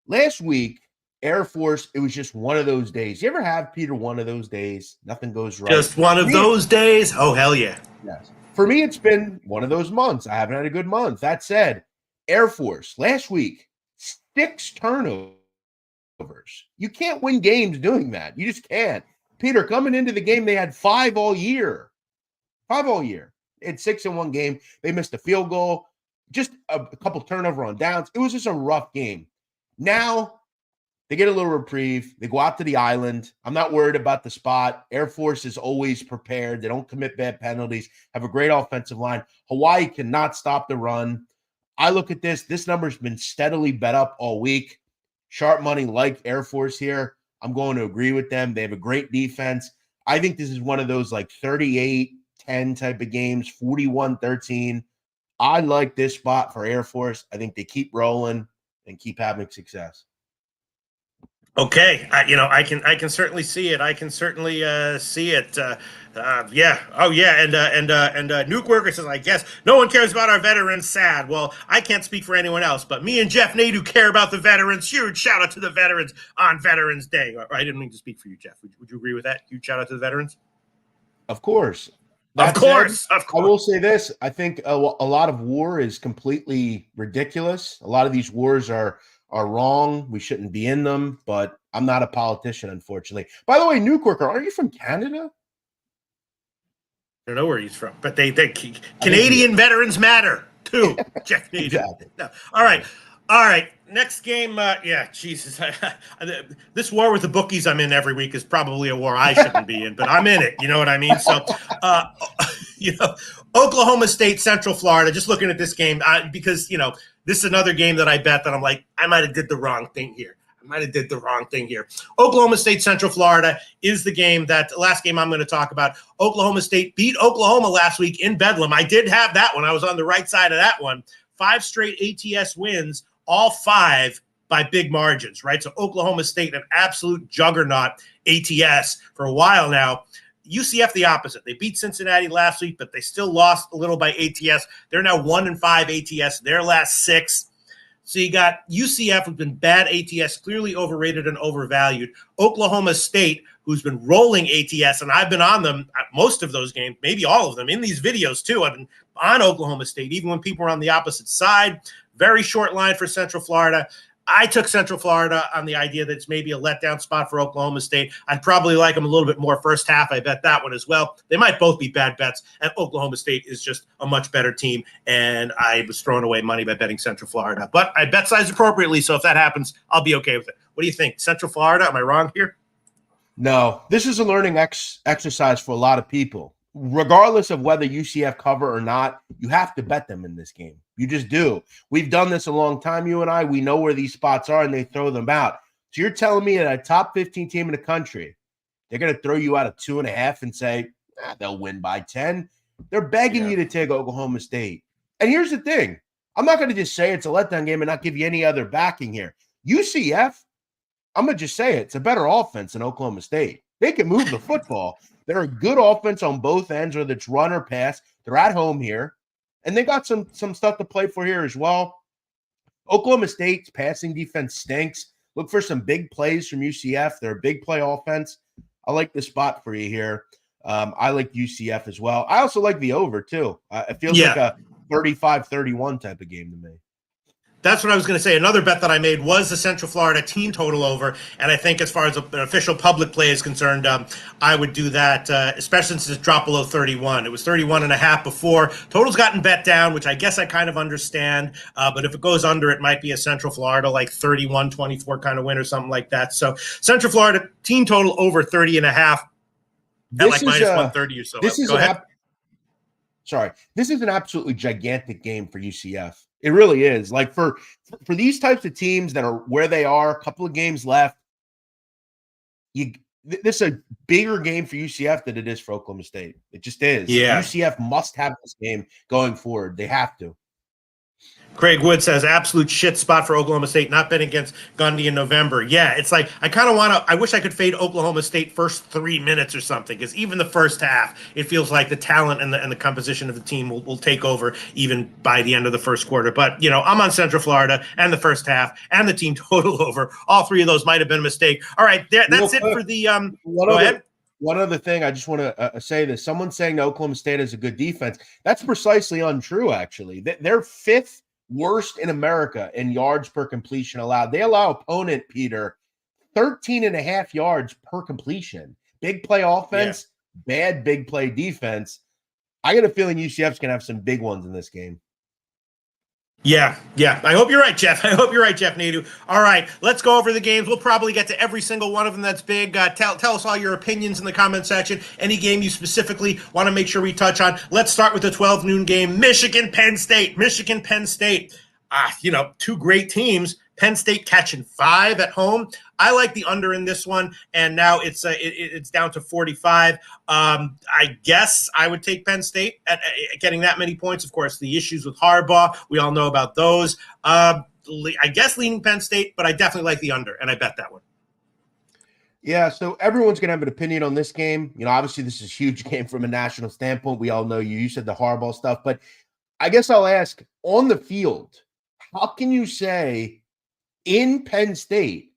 Last week, Air Force, it was just one of those days. You ever have, Peter, one of those days? Nothing goes right. Just one of those days? Oh, hell yeah. Yes. For me, it's been one of those months. I haven't had a good month. That said, Air Force, last week, 6 turnovers. You can't win games doing that. You just can't. Peter, coming into the game, they had 5 all year. 5 all year. They had 6 in one game. They missed a field goal. just a couple turnover on downs. It was just a rough game. Now they get a little reprieve. They go out to the island. I'm not worried about the spot. Air Force is always prepared. They don't commit bad penalties, have a great offensive line. Hawaii cannot stop the run. I look at this. This number's been steadily bet up all week. Sharp money like Air Force here. I'm going to agree with them. They have a great defense. I think this is one of those like 38-10 type of games, 41-13. I like this spot for Air Force. I think they keep rolling and keep having success. Okay, I can certainly see it. I can certainly see it. Yeah. Oh, yeah. And Nuke Worker says, I guess no one cares about our veterans. Sad. Well, I can't speak for anyone else, but me and Jeff Nadeau care about the veterans. Huge shout out to the veterans on Veterans Day. I didn't mean to speak for you, Jeff. Would you agree with that? Huge shout out to the veterans. Of course. Of course. I will say this. I think a lot of war is completely ridiculous. A lot of these wars are wrong. We shouldn't be in them, but I'm not a politician, unfortunately. By the way, Nuke Worker, are you from Canada? I don't know where he's from, but they Canadian veterans matter too. Jeff Nadeau. Exactly. No. All right. Next game. Yeah, Jesus. This war with the bookies I'm in every week is probably a war I shouldn't be in, but I'm in it. You know what I mean? So, Oklahoma State, Central Florida. Just looking at this game because this is another game that I bet that I'm like I might have did the wrong thing here. Oklahoma State, Central Florida is the game the last game I'm going to talk about. Oklahoma State beat Oklahoma last week in Bedlam. I did have that one. I was on the right side of that one. 5 straight ATS wins, all 5 by big margins, right? So Oklahoma State, an absolute juggernaut ATS for a while now. UCF the opposite. They beat Cincinnati last week, but they still lost a little by ATS. They're now 1-5 ATS, their last 6. So you got UCF, who's been bad ATS, clearly overrated and overvalued. Oklahoma State, who's been rolling ATS, and I've been on them at most of those games, maybe all of them, in these videos too. I've been on Oklahoma State, even when people were on the opposite side. Very short line for Central Florida. I took Central Florida on the idea that it's maybe a letdown spot for Oklahoma State. I'd probably like them a little bit more first half. I bet that one as well. They might both be bad bets, and Oklahoma State is just a much better team, and I was throwing away money by betting Central Florida. But I bet size appropriately, so if that happens, I'll be okay with it. What do you think? Central Florida, am I wrong here? No, this is a learning exercise for a lot of people. Regardless of whether UCF cover or not, you have to bet them in this game. You just do. We've done this a long time, you and I. We know where these spots are, and they throw them out. So you're telling me that a top 15 team in the country, they're going to throw you out a 2.5 and say, they'll win by 10? They're begging you to take Oklahoma State. And here's the thing. I'm not going to just say it's a letdown game and not give you any other backing here. UCF, I'm going to just say it's a better offense than Oklahoma State. They can move the football. They're a good offense on both ends, whether it's run or pass. They're at home here. And they got some stuff to play for here as well. Oklahoma State's passing defense stinks. Look for some big plays from UCF. They're a big play offense. I like the spot for you here. I like UCF as well. I also like the over, too. It feels like a 35-31 type of game to me. That's what I was going to say. Another bet that I made was the Central Florida team total over. And I think as far as an official public play is concerned, I would do that, especially since it's dropped below 31. It was 31.5 before. Total's gotten bet down, which I guess I kind of understand. But if it goes under, it might be a Central Florida like 31-24 kind of win or something like that. So Central Florida team total over 30.5 at like minus 130 or so. Go ahead. This is an absolutely gigantic game for UCF. It really is. Like for these types of teams that are where they are, a couple of games left, this is a bigger game for UCF than it is for Oklahoma State. It just is. Yeah. UCF must have this game going forward. They have to. Craig Wood says, absolute shit spot for Oklahoma State, not betting against Gundy in November. Yeah, it's like I kind of want to – I wish I could fade Oklahoma State first 3 minutes or something, because even the first half, it feels like the talent and the composition of the team will take over even by the end of the first quarter. But, I'm on Central Florida and the first half and the team total over. All 3 of those might have been a mistake. All right, that's it for the go ahead. One other thing, I just want to say this. Someone saying that Oklahoma State has a good defense. That's precisely untrue, actually. They're 5th worst in America in yards per completion allowed. They allow opponent, Peter, 13.5 yards per completion. Big play offense, bad big play defense. I got a feeling UCF's going to have some big ones in this game. Yeah. I hope you're right, Jeff. I hope you're right, Jeff Nadu. All right, let's go over the games. We'll probably get to every single one of them that's big. Tell us all your opinions in the comment section. Any game you specifically want to make sure we touch on. Let's start with the 12 noon game, Michigan, Penn State. Michigan, Penn State. Two great teams. Penn State catching 5 at home. I like the under in this one, and now it's down to 45. I guess I would take Penn State at getting that many points. Of course, the issues with Harbaugh, we all know about those. I guess leaning Penn State, but I definitely like the under, and I bet that one. Yeah, so everyone's going to have an opinion on this game. Obviously this is a huge game from a national standpoint. We all know you said the Harbaugh stuff, but I guess I'll ask, on the field, how can you say in Penn State,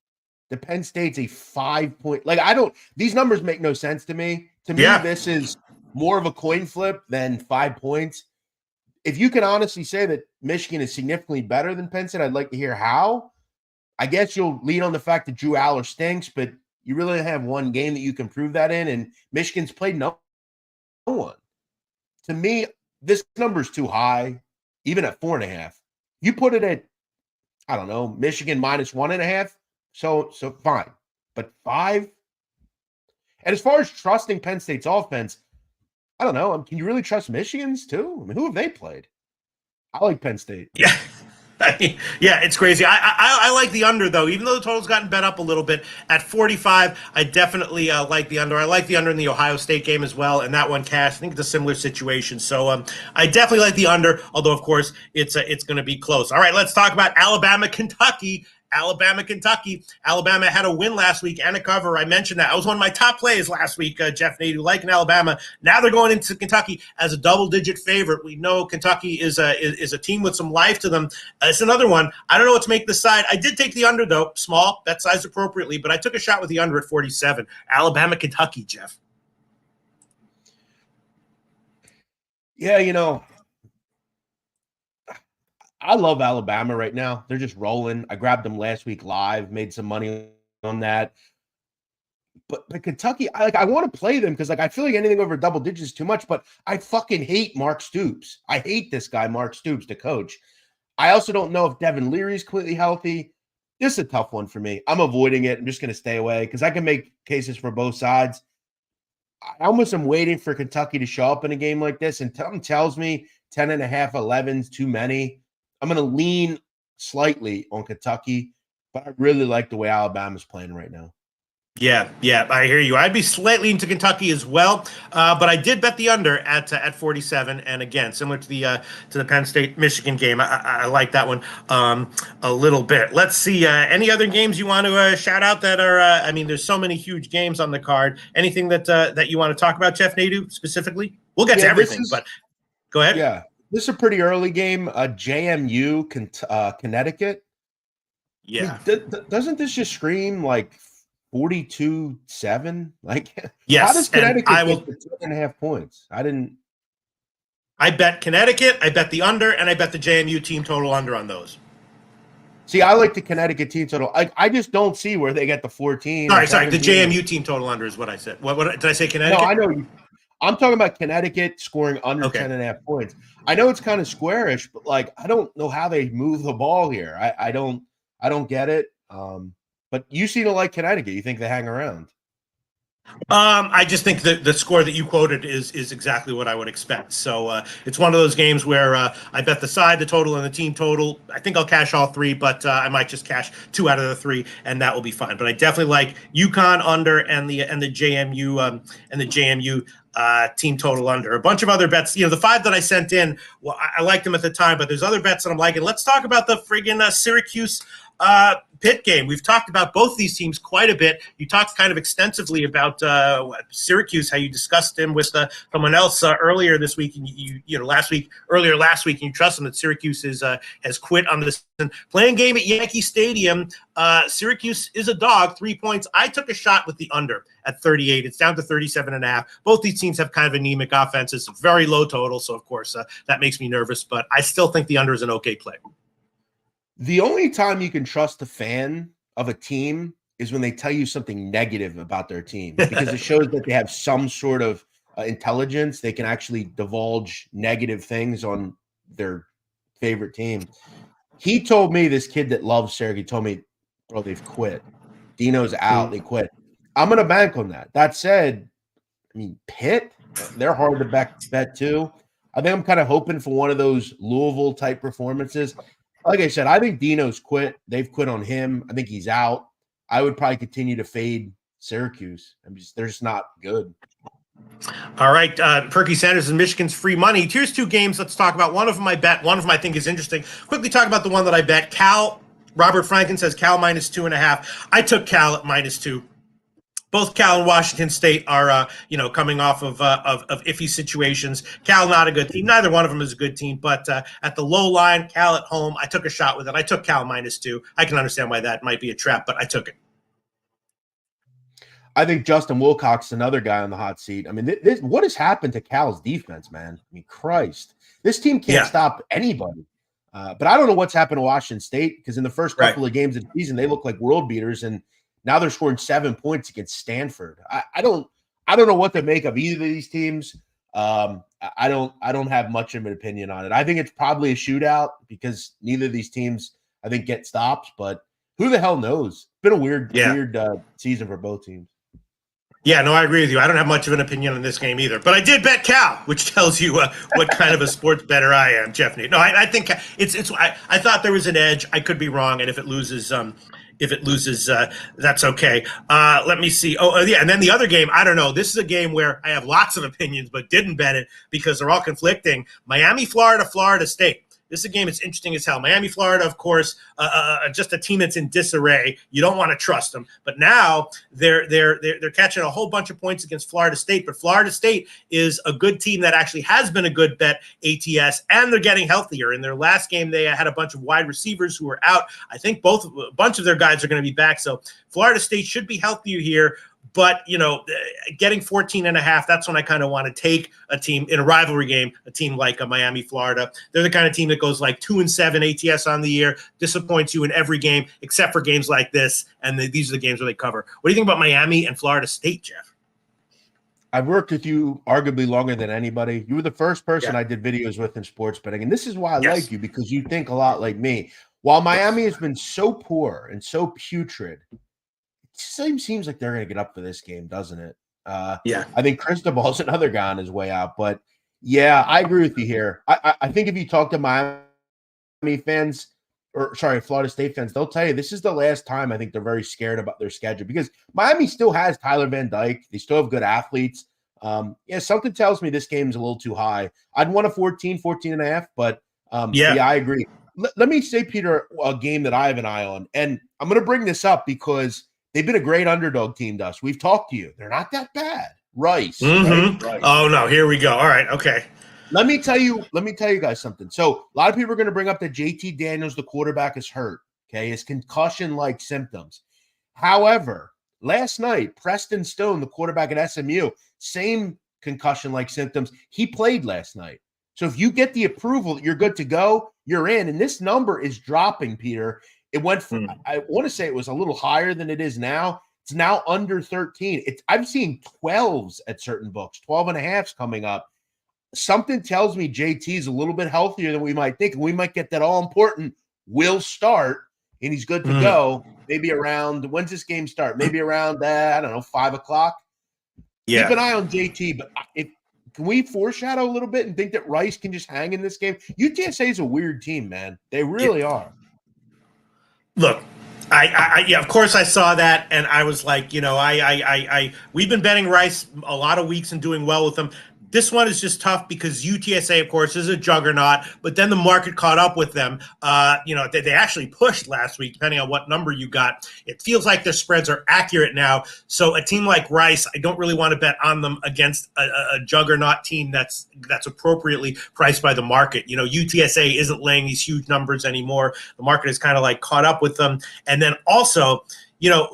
the Penn State's a 5-point, these numbers make no sense to me. To me, This is more of a coin flip than 5 points. If you can honestly say that Michigan is significantly better than Penn State, I'd like to hear how. I guess you'll lean on the fact that Drew Aller stinks, but you really have one game that you can prove that in, and Michigan's played no one. To me, this number's too high, even at 4.5. You put it at, I don't know, Michigan minus 1.5. So fine. But 5. And as far as trusting Penn State's offense, I don't know. Can you really trust Michigan's too? I mean, who have they played? I like Penn State. Yeah. Yeah, it's crazy. I like the under, though. Even though the total's gotten bet up a little bit, at 45, I definitely like the under. I like the under in the Ohio State game as well, and that one cashed. I think it's a similar situation. So I definitely like the under, although, of course, it's going to be close. All right, let's talk about Alabama, Kentucky. Alabama had a win last week and a cover. I mentioned that. I was one of my top plays last week, Jeff Nadu, liking Alabama. Now they're going into Kentucky as a double-digit favorite. We know Kentucky is a team with some life to them. It's another one. I don't know what to make this side. I did take the under, though. Small, bet size appropriately, but I took a shot with the under at 47. Alabama, Kentucky, Jeff. Yeah, I love Alabama right now. They're just rolling. I grabbed them last week live, made some money on that. But Kentucky, I want to play them because I feel like anything over double digits is too much, but I fucking hate Mark Stoops. I hate this guy, Mark Stoops, the coach. I also don't know if Devin Leary's completely healthy. This is a tough one for me. I'm avoiding it. I'm just going to stay away because I can make cases for both sides. I almost am waiting for Kentucky to show up in a game like this, and something tells me 10.5, 11's too many. I'm going to lean slightly on Kentucky, but I really like the way Alabama's playing right now. Yeah, I hear you. I'd be slightly into Kentucky as well, but I did bet the under at 47. And again, similar to the Penn State Michigan game, I like that one a little bit. Let's see any other games you want to shout out that are. There's so many huge games on the card. Anything that you want to talk about, Jeff Nadu, specifically? We'll get to everything, but go ahead. Yeah, this is a pretty early game. JMU, Connecticut. Yeah, doesn't this just scream like 42-7? Yes. How does Connecticut get the 2.5 points? I bet Connecticut, I bet the under, and I bet the JMU team total under on those. See, I like the Connecticut team total. I just don't see where they get the 14. Sorry. The JMU team total under is what I said. What did I say? Connecticut? No, I know. I'm talking about Connecticut scoring under 10.5 points. I know it's kind of squarish, but I don't know how they move the ball here. I don't get it. But you seem to like Connecticut. You think they hang around? I just think that the score that you quoted is exactly what I would expect. So it's one of those games where I bet the side, the total, and the team total. I think I'll cash all 3, but I might just cash 2 out of the 3, and that will be fine. But I definitely like UConn under and the JMU team total under. A bunch of other bets. The 5 that I sent in, well, I liked them at the time, but there's other bets that I'm liking. Let's talk about the friggin' Syracuse Pitt game. We've talked about both these teams quite a bit. You talked kind of extensively about Syracuse, how you discussed him with someone else earlier this week, and last week, and you trust him that Syracuse has quit on this playing game at Yankee Stadium. Syracuse is a dog, 3 points. I took a shot with the under at 38. It's down to 37.5. Both these teams have kind of anemic offenses, very low total, so of course that makes me nervous, but I still think the under is an okay play. The only time you can trust a fan of a team is when they tell you something negative about their team, because it shows that they have some sort of intelligence. They can actually divulge negative things on their favorite team. He told me, this kid that loves Syracuse, told me, bro, they've quit. Dino's out. They quit. I'm going to bank on that. That said, I mean, Pitt, they're hard to bet too. I think I'm kind of hoping for one of those Louisville type performances. Like I said, I think Dino's quit. They've quit on him. I think he's out. I would probably continue to fade Syracuse. They're just not good. All right, Perky Sanders and Michigan's free money. Here's two games. Let's talk about one of them. I bet one of them I think is interesting. Quickly talk about the one that I bet. Cal. Robert Franken says Cal -2.5. I took Cal at -2. Both Cal and Washington State are, coming off of iffy situations. Cal not a good team. Neither one of them is a good team. But at the low line, Cal at home, I took a shot with it. I took Cal -2. I can understand why that might be a trap, but I took it. I think Justin Wilcox is another guy on the hot seat. I mean, what has happened to Cal's defense, man? I mean, Christ. This team can't stop anybody. But I don't know what's happened to Washington State, because in the first couple of games of the season, they look like world beaters, and now they're scoring 7 points against Stanford. I don't know what to make of either of these teams. I don't have much of an opinion on it. I think it's probably a shootout because neither of these teams, I think, get stops. But who the hell knows? It's been a weird season for both teams. Yeah, no, I agree with you. I don't have much of an opinion on this game either, but I did bet Cal, which tells you what kind of a sports bettor I am, Jeff. No, I think it's. I thought there was an edge. I could be wrong, and if it loses, that's okay. Let me see. Yeah, and then the other game, I don't know. This is a game where I have lots of opinions, but didn't bet it because they're all conflicting. Miami, Florida, Florida State. This is a game that's interesting as hell. Miami, Florida, of course, just a team that's in disarray. You don't want to trust them. But now they're catching a whole bunch of points against Florida State. But Florida State is a good team that actually has been a good bet ATS, and they're getting healthier. In their last game, they had a bunch of wide receivers who were out. I think a bunch of their guys are going to be back. So Florida State should be healthier here. But, getting 14.5, that's when I kind of want to take a team in a rivalry game, a team like a Miami, Florida. They're the kind of team that goes like 2-7 ATS on the year, disappoints you in every game except for games like this. And these are the games where they cover. What do you think about Miami and Florida State, Jeff? I've worked with you arguably longer than anybody. You were the first person I did videos with in sports betting. And this is why I like you, because you think a lot like me. While Miami has been so poor and so putrid, it seems like they're going to get up for this game, doesn't it? I think Cristobal's another guy on his way out. But, yeah, I agree with you here. I think if you talk to Miami fans, Florida State fans, they'll tell you this is the last time I think they're very scared about their schedule, because Miami still has Tyler Van Dyke. They still have good athletes. Something tells me this game's a little too high. I'd want a 14.5, but I agree. Let me say, Peter, a game that I have an eye on, and I'm going to bring this up because they've been a great underdog team to us. We've talked to you. They're not that bad. Rice. Mm-hmm. Rice. Oh, no. Here we go. All right. Okay. Let me tell you guys something. So a lot of people are going to bring up that JT Daniels, the quarterback, is hurt. Okay. His concussion-like symptoms. However, last night, Preston Stone, the quarterback at SMU, same concussion-like symptoms. He played last night. So if you get the approval that you're good to go, you're in. And this number is dropping, Peter. It went from, I want to say it was a little higher than it is now. It's now under 13. I'm seeing 12s at certain books, 12.5s coming up. Something tells me JT is a little bit healthier than we might think. And we might get that all-important will start, and he's good to go. Maybe around, when's this game start? Maybe around, 5 o'clock. Yeah. Keep an eye on JT. But can we foreshadow a little bit and think that Rice can just hang in this game? UTSA is a weird team, man. They really are. Look, of course I saw that, and I was like, we've been betting Rice a lot of weeks and doing well with them. This one is just tough because UTSA, of course, is a juggernaut, but then the market caught up with them. They actually pushed last week, depending on what number you got. It feels like their spreads are accurate now. So a team like Rice, I don't really want to bet on them against a juggernaut team that's appropriately priced by the market. UTSA isn't laying these huge numbers anymore. The market is kind of like caught up with them. And then also,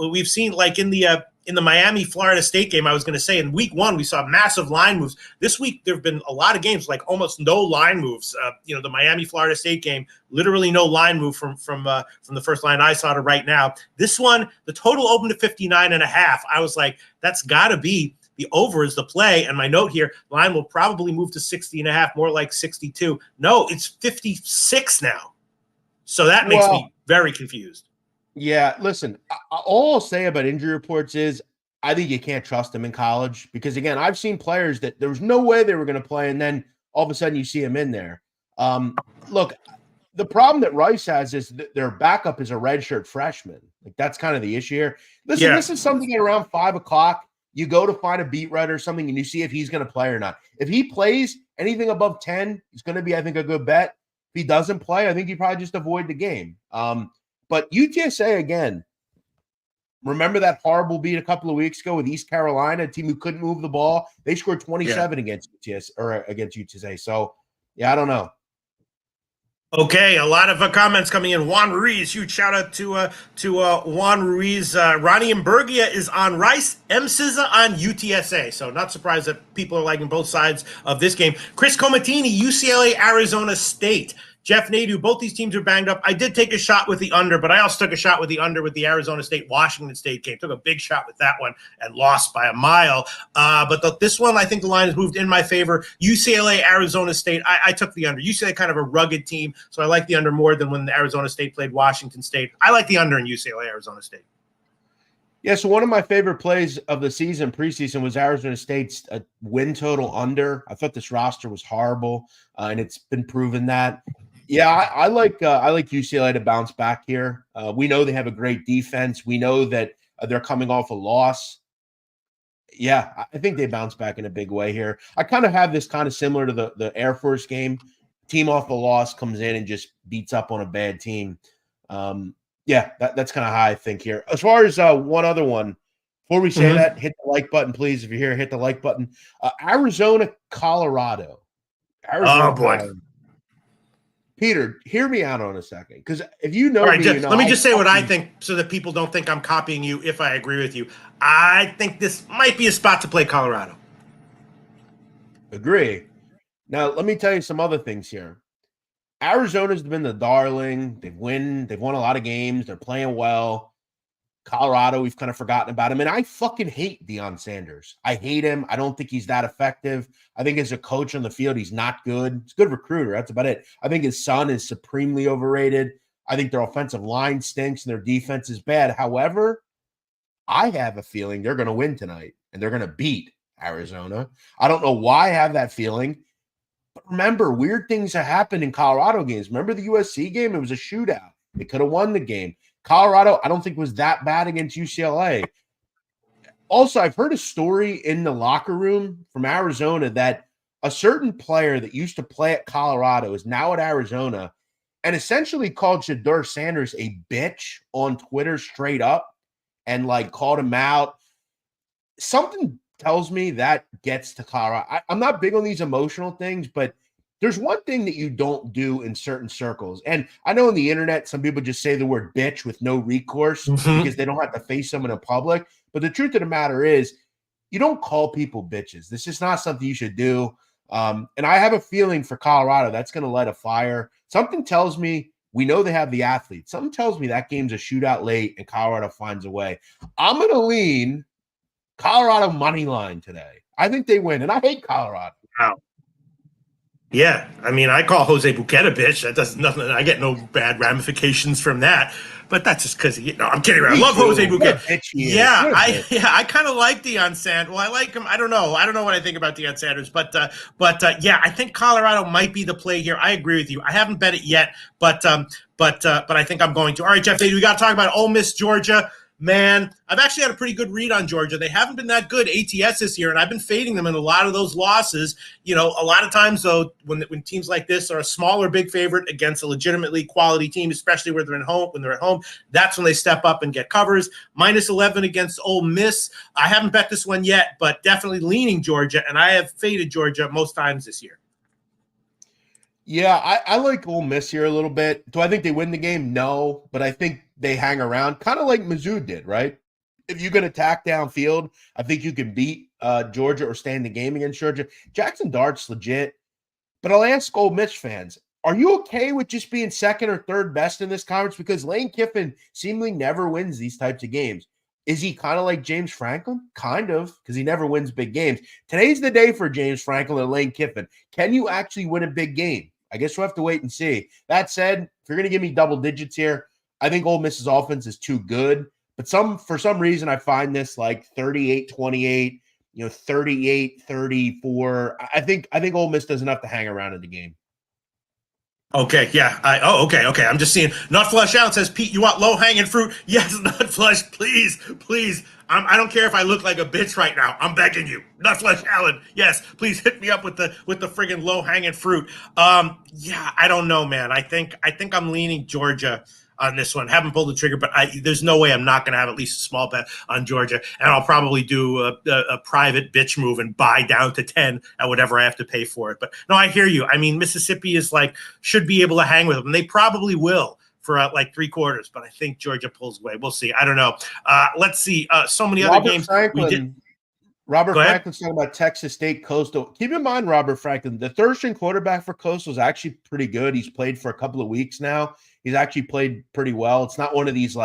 we've seen like in the Miami, Florida State game, I was going to say in week 1, we saw massive line moves. This week, there have been a lot of games, like almost no line moves. The Miami, Florida State game, literally no line move from the first line I saw to right now. This one, the total opened to 59.5. I was like, that's got to be The over is the play. And my note here, line will probably move to 60.5, more like 62. No, it's 56 now. So that makes me very confused. Yeah, listen, all I'll say about injury reports is I think you can't trust them in college because, again, I've seen players that there was no way they were going to play, and then all of a sudden you see them in there. Look, the problem that Rice has is that their backup is a redshirt freshman. Like, that's kind of the issue here. Listen, This is something at around 5 o'clock. You go to find a beat writer or something, and you see if he's going to play or not. If he plays anything above 10, it's going to be, I think, a good bet. If he doesn't play, I think you probably just avoid the game. But UTSA, again, remember that horrible beat a couple of weeks ago with East Carolina, a team who couldn't move the ball? They scored 27 against UTSA. So, yeah, I don't know. Okay, a lot of comments coming in. Juan Ruiz, huge shout out to Juan Ruiz. Ronnie Imburgia is on Rice, M. Sizza on UTSA. So not surprised that people are liking both sides of this game. Chris Comatini, UCLA, Arizona State. Jeff Nadu, both these teams are banged up. I did take a shot with the under, but I also took a shot with the under with the Arizona State-Washington State game. Took a big shot with that one and lost by a mile. But this one, I think the line has moved in my favor. UCLA, Arizona State, I took the under. UCLA kind of a rugged team, so I like the under more than when the Arizona State played Washington State. I like the under in UCLA, Arizona State. Yeah, so one of my favorite plays of the season, preseason, was Arizona State's win total under. I thought this roster was horrible, and it's been proven that. Yeah, I like UCLA to bounce back here. We know they have a great defense. We know that they're coming off a loss. Yeah, I think they bounce back in a big way here. I kind of have this kind of similar to the Air Force game. Team off a loss comes in and just beats up on a bad team. Yeah, that's kind of how I think here. As far as one other one, before we say that, hit the like button, please. If you're here, hit the like button. Arizona, Colorado. Oh, boy. Colorado. Peter, hear me out on a second, because if you know, all right, me, you know, let me just say what I think so that people don't think I'm copying you if I agree with you. I think this might be a spot to play Colorado. Agree. Now, let me tell you some other things here. Arizona's been the darling. They've won a lot of games. They're playing well. Colorado, we've kind of forgotten about him. And I fucking hate Deion Sanders. I hate him. I don't think he's that effective. I think as a coach on the field, he's not good. He's a good recruiter. That's about it. I think his son is supremely overrated. I think their offensive line stinks and their defense is bad. However, I have a feeling they're going to win tonight and they're going to beat Arizona. I don't know why I have that feeling. But remember, weird things have happened in Colorado games. Remember the USC game? It was a shootout. They could have won the game. Colorado, I don't think was that bad against UCLA. Also, I've heard a story in the locker room from Arizona that a certain player that used to play at Colorado is now at Arizona and essentially called Shedeur Sanders a bitch on Twitter straight up and like called him out. Something tells me that gets to Colorado. I'm not big on these emotional things, but there's one thing that you don't do in certain circles. And I know on the internet, some people just say the word bitch with no recourse because they don't have to face someone in public. But the truth of the matter is you don't call people bitches. This is not something you should do. And I have a feeling for Colorado, that's going to light a fire. Something tells me we know they have the athletes. Something tells me that game's a shootout late and Colorado finds a way. I'm going to lean Colorado money line today. I think they win. And I hate Colorado. Wow. Yeah, I mean, I call Jose Bouquet a bitch. That does nothing. I get no bad ramifications from that. But that's just because I'm kidding around. I love Jose Bouquet. Yeah, I kind of like Deion Sanders. Well, I like him. I don't know what I think about Deion Sanders, but yeah, I think Colorado might be the play here. I agree with you. I haven't bet it yet, but I think I'm going to. All right, Jeff, we got to talk about Ole Miss, Georgia. Man, I've actually had a pretty good read on Georgia. They haven't been that good ATS this year, and I've been fading them in a lot of those losses. You know, a lot of times, though, when teams like this are a small or big favorite against a legitimately quality team, especially when they're at home, that's when they step up and get covers. -11 against Ole Miss. I haven't bet this one yet, but definitely leaning Georgia, and I have faded Georgia most times this year. Yeah, I like Ole Miss here a little bit. Do I think they win the game? No, but I think they hang around, kind of like Mizzou did, right? If you can attack downfield, I think you can beat Georgia or stay in the game against Georgia. Jackson Dart's legit, but I'll ask Ole Miss fans, are you okay with just being second or third best in this conference? Because Lane Kiffin seemingly never wins these types of games. Is he kind of like James Franklin? Kind of, because he never wins big games. Today's the day for James Franklin and Lane Kiffin. Can you actually win a big game? I guess we'll have to wait and see. That said, if you're going to give me double digits here, I think Ole Miss's offense is too good. But for some reason, I find this like 38-28, 38-34. I think Ole Miss does enough to hang around in the game. Okay, yeah. Okay. I'm just seeing. Nut Flush Allen says, Pete, you want low-hanging fruit? Yes, Nut Flush, please. I don't care if I look like a bitch right now. I'm begging you. Nut Flush Allen, yes, please hit me up with the friggin' low-hanging fruit. Yeah, I don't know, man. I think I'm leaning Georgia on this one. Haven't pulled the trigger, but there's no way I'm not going to have at least a small bet on Georgia. And I'll probably do a private bitch move and buy down to 10 at whatever I have to pay for it. But no, I hear you. I mean, Mississippi is should be able to hang with them. They probably will for like 3 quarters, but I think Georgia pulls away. We'll see. I don't know. Let's see. So many other games. Robert Franklin's talking about Texas State Coastal. Keep in mind, Robert Franklin, the third-string quarterback for Coastal is actually pretty good. He's played for a couple of weeks now. He's actually played pretty well. It's not one of these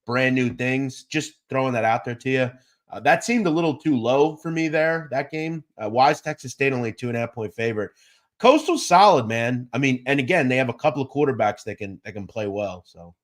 brand new things. Just throwing that out there to you. That seemed a little too low for me there, that game. Why is Texas State only 2.5-point favorite? Coastal's solid, man. I mean, and again, they have a couple of quarterbacks that can play well. So.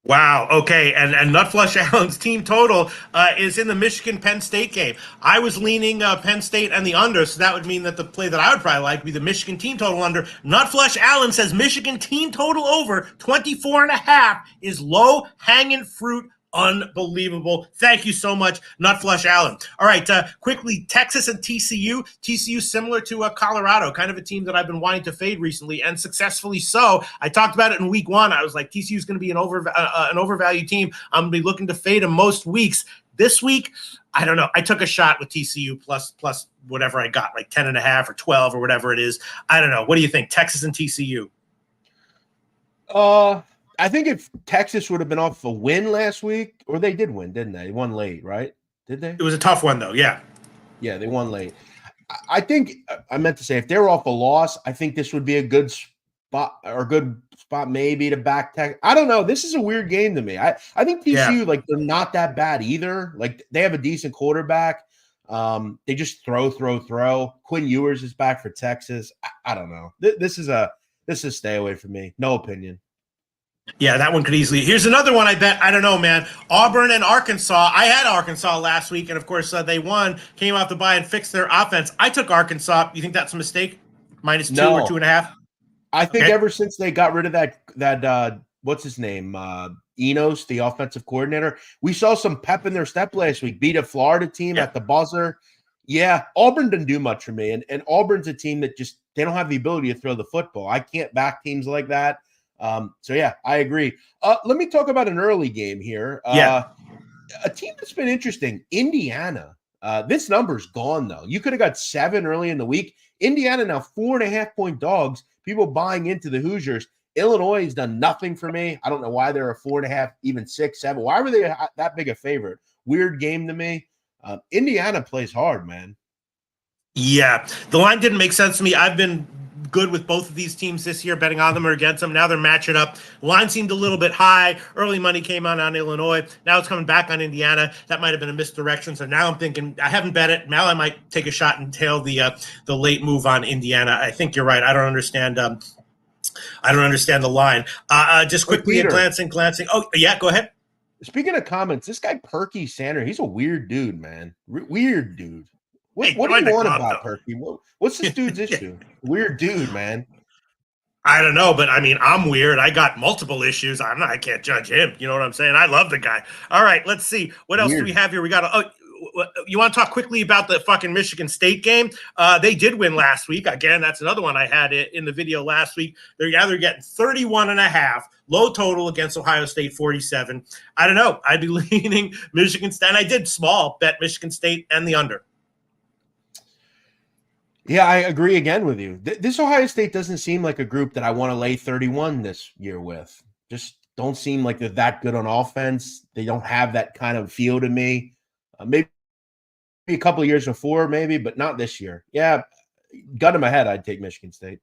Wow. Okay. And Nutflush Allen's team total is in the Michigan-Penn State game. I was leaning Penn State and the under, so that would mean that the play that I would probably like would be the Michigan team total under. Nutflush Allen says Michigan team total over 24.5 is low-hanging fruit. Unbelievable. Thank you so much, Nutflush Allen. All right, quickly, Texas and TCU. TCU similar to Colorado, kind of a team that I've been wanting to fade recently, and successfully so. I talked about it in week 1. I was like, TCU is going to be an overvalued team. I'm going to be looking to fade them most weeks. This week, I don't know. I took a shot with TCU plus whatever I got, like 10.5 or 12 or whatever it is. I don't know. What do you think, Texas and TCU? I think if Texas would have been off a win last week, or they did win, didn't they? They won late, right? Did they? It was a tough one, though. Yeah. Yeah, they won late. I think I meant to say if they were off a loss, I think this would be a good spot maybe to back Tech. I don't know. This is a weird game to me. I think TCU, they're not that bad either. They have a decent quarterback. They just throw. Quinn Ewers is back for Texas. I don't know. This is a stay away from me. No opinion. Yeah, that one could easily. Here's another one I bet. I don't know, man. Auburn and Arkansas. I had Arkansas last week, and of course they won, came off the bye and fixed their offense. I took Arkansas. You think that's a mistake? -2 or 2.5? I think ever since they got rid of that what's his name? Enos, the offensive coordinator, we saw some pep in their step last week. Beat a Florida team at the buzzer. Yeah, Auburn didn't do much for me. And Auburn's a team that they don't have the ability to throw the football. I can't back teams like that. So yeah, I agree. Let me talk about an early game here. A team that's been interesting, Indiana. This number's gone though. You could have got 7 early in the week. Indiana now 4.5-point dogs. People buying into the Hoosiers. Illinois has done nothing for me. I don't know why they're a 4.5, even 6, 7. Why were they that big a favorite? Weird game to me. Indiana plays hard, man. Yeah, the line didn't make sense to me. I've been good with both of these teams this year, betting on them or against them. Now they're matching up. Line seemed a little bit high. Early money came on Illinois. Now it's coming back on Indiana. That might have been a misdirection. So now I'm thinking I haven't bet it. Now I might take a shot and tail the late move on Indiana. I think you're right. I don't understand the line. Just quickly glancing. Oh yeah, go ahead. Speaking of comments, this guy Perky Sander, he's a weird dude, man. Weird dude. What do you want about Perky? What's this dude's issue? Weird dude, man. I don't know, but I mean, I'm weird. I got multiple issues. I can't judge him. You know what I'm saying? I love the guy. All right, let's see. What else do we have here? We got you want to talk quickly about the fucking Michigan State game? They did win last week. Again, that's another one I had in the video last week. They're getting 31.5, low total against Ohio State 47. I don't know. I'd be leaning Michigan State. And I did small bet Michigan State and the under. Yeah, I agree again with you. This Ohio State doesn't seem like a group that I want to lay 31 this year with. Just don't seem like they're that good on offense. They don't have that kind of feel to me. Maybe a couple of years before, maybe, but not this year. Yeah, gun in my head, I'd take Michigan State.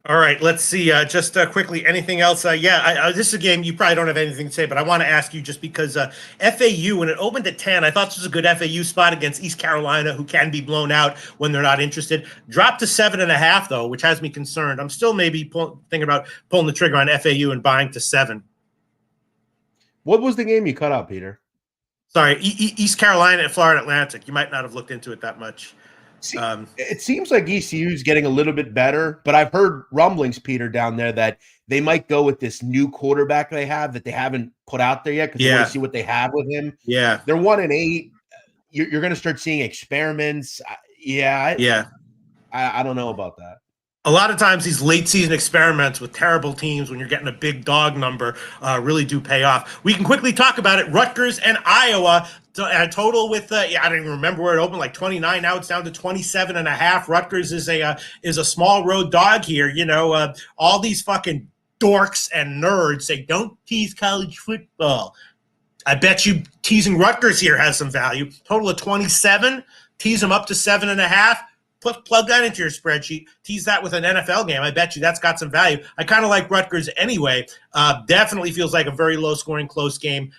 All right, let's see. Just quickly, anything else? This is a game you probably don't have anything to say, but I want to ask you just because FAU, when it opened at 10, I thought this was a good FAU spot against East Carolina, who can be blown out when they're not interested. Dropped to 7.5, though, which has me concerned. I'm still maybe thinking about pulling the trigger on FAU and buying to 7. What was the game you cut out, Peter? Sorry, East Carolina at Florida Atlantic. You might not have looked into it that much. See, it seems like ECU is getting a little bit better, but I've heard rumblings, Peter, down there that they might go with this new quarterback they have that they haven't put out there yet because they want to see what they have with him. Yeah. They're 1-8. You're going to start seeing experiments. I don't know about that. A lot of times these late season experiments with terrible teams when you're getting a big dog number really do pay off. We can quickly talk about it. Rutgers and Iowa total with I don't even remember where it opened, like 29. Now it's down to 27.5. Rutgers is a small road dog here. All these fucking dorks and nerds say don't tease college football. I bet you teasing Rutgers here has some value. Total of 27. Tease them up to 7.5. Plug that into your spreadsheet. Tease that with an NFL game. I bet you that's got some value. I kind of like Rutgers anyway. Definitely feels like a very low-scoring, close game.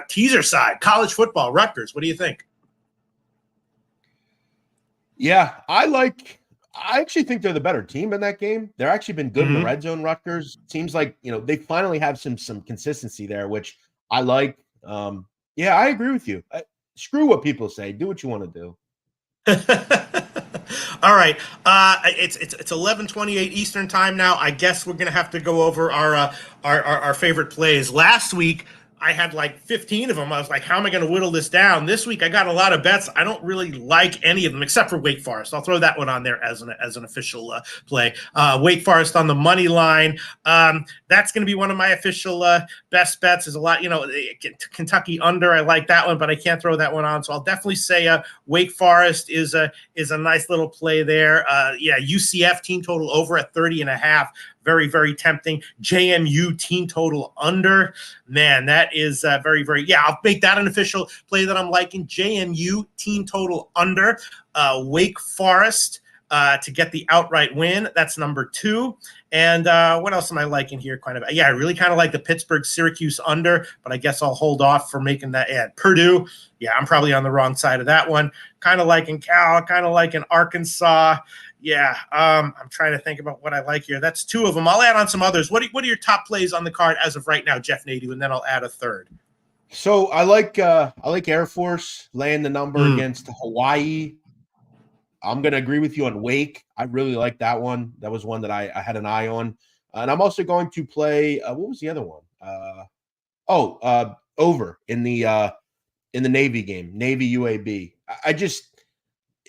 Teaser side, college football, Rutgers. What do you think? Yeah, I actually think they're the better team in that game. They're actually been good in the red zone, Rutgers. Seems like, they finally have some consistency there, which I like. Yeah, I agree with you. Screw what people say. Do what you want to do. All right. It's 11:28 Eastern time now. I guess we're gonna have to go over our favorite plays. Last week I had like 15 of them. I was like, how am I going to whittle this down? This week I got a lot of bets. I don't really like any of them except for Wake Forest. I'll throw that one on there as an official play. Wake Forest on the money line. That's going to be one of my official best bets. There's a lot, Kentucky under. I like that one, but I can't throw that one on. So I'll definitely say Wake Forest is a nice little play there. UCF team total over at 30.5. Very, very tempting. JMU team total under. Man, that is very, very. Yeah, I'll make that an official play that I'm liking. JMU team total under. Wake Forest to get the outright win. That's number 2. And what else am I liking here? I really kind of like the Pittsburgh Syracuse under, but I guess I'll hold off for making that ad. Purdue. Yeah, I'm probably on the wrong side of that one. Kind of liking Cal, kind of liking Arkansas. Yeah, I'm trying to think about what I like here. That's 2 of them. I'll add on some others. What are your top plays on the card as of right now, Jeff Nadu, and then I'll add a third. So I like Air Force laying the number against Hawaii. I'm going to agree with you on Wake. I really like that one. That was one that I had an eye on. And I'm also going to play what was the other one? Over in the Navy game, Navy UAB.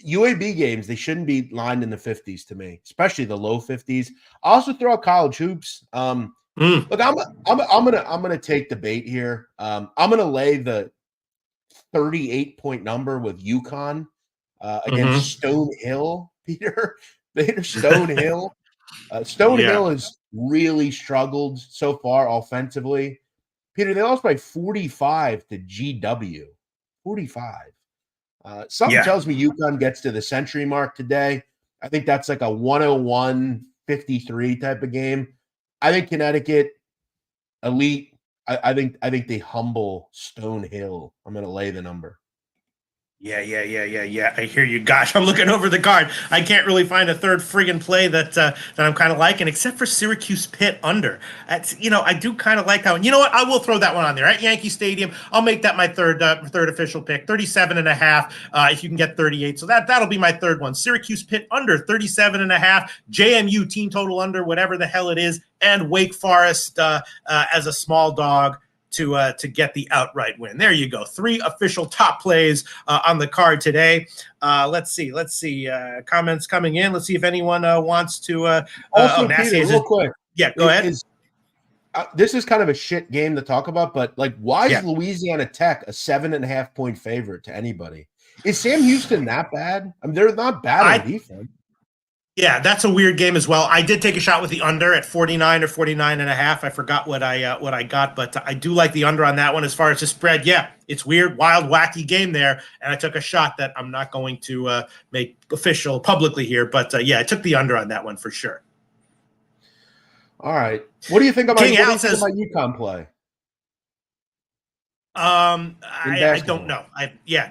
UAB games, they shouldn't be lined in the 50s to me, especially the low 50s. I also throw out college hoops. Look, I'm gonna take the bait here. I'm gonna lay the 38-point number with UConn against Stone Hill, Peter. Stone Hill. Hill has really struggled so far offensively. Peter, they lost by 45 to GW. 45. Something tells me UConn gets to the century mark today. I think that's like a 101-53 type of game. I think Connecticut, elite. I think they humble Stone Hill. I'm going to lay the number. Yeah. I hear you. Gosh, I'm looking over the card. I can't really find a third friggin' play that I'm kind of liking, except for Syracuse Pitt under. That's I do kind of like that one. You know what? I will throw that one on there at Yankee Stadium. I'll make that my third official pick. 37.5. If you can get 38, so that'll be my third one. Syracuse Pitt under 37.5. JMU team total under, whatever the hell it is, and Wake Forest as a small dog to get the outright win. There you go. 3 official top plays on the card today. Let's see. Comments coming in. Let's see if anyone wants to. Also, Peter, real quick. Yeah, go ahead. This is kind of a shit game to talk about, but why is Louisiana Tech a 7.5-point favorite to anybody? Is Sam Houston that bad? I mean, they're not bad on defense. Yeah, that's a weird game as well. I did take a shot with the under at 49 or 49.5. I forgot what I got, but I do like the under on that one as far as the spread. Yeah, it's weird, wild, wacky game there, and I took a shot that I'm not going to make official publicly here, but I took the under on that one for sure. All right. What do you think about King Al says, UConn play? I don't know.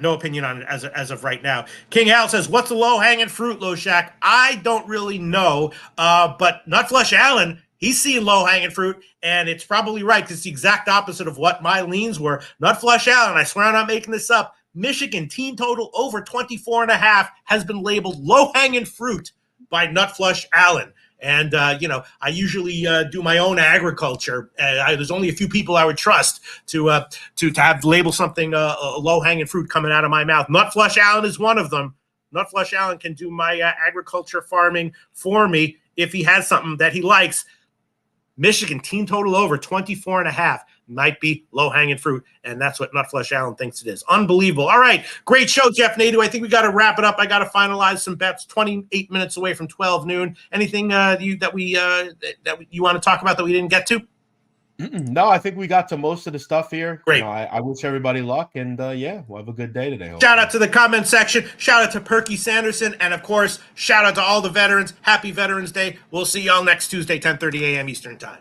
No opinion on it as of right now. King Al says, "What's the low hanging fruit, Loshak?" I don't really know, but Nutflush Allen, he's seeing low hanging fruit, and it's probably right because it's the exact opposite of what my leans were. Nutflush Allen, I swear I'm not making this up. Michigan team total over 24.5 has been labeled low hanging fruit by Nutflush Allen. And, I usually do my own agriculture. There's only a few people I would trust to have label something low-hanging fruit coming out of my mouth. Nutflush Allen is one of them. Nutflush Allen can do my agriculture farming for me if he has something that he likes. Michigan team total over 24.5 might be low-hanging fruit, and that's what Nutflush Allen thinks it is. Unbelievable. All right, great show, Jeff Nadeau. I think we got to wrap it up. I got to finalize some bets. 28 minutes away from 12 noon. Anything you want to talk about that we didn't get to? No, I think we got to most of the stuff here. Great. I wish everybody luck, and we'll have a good day today. Hopefully. Shout out to the comment section. Shout out to Perky Sanderson, and of course, shout out to all the veterans. Happy Veterans Day. We'll see y'all next Tuesday, 10:30 a.m. Eastern Time.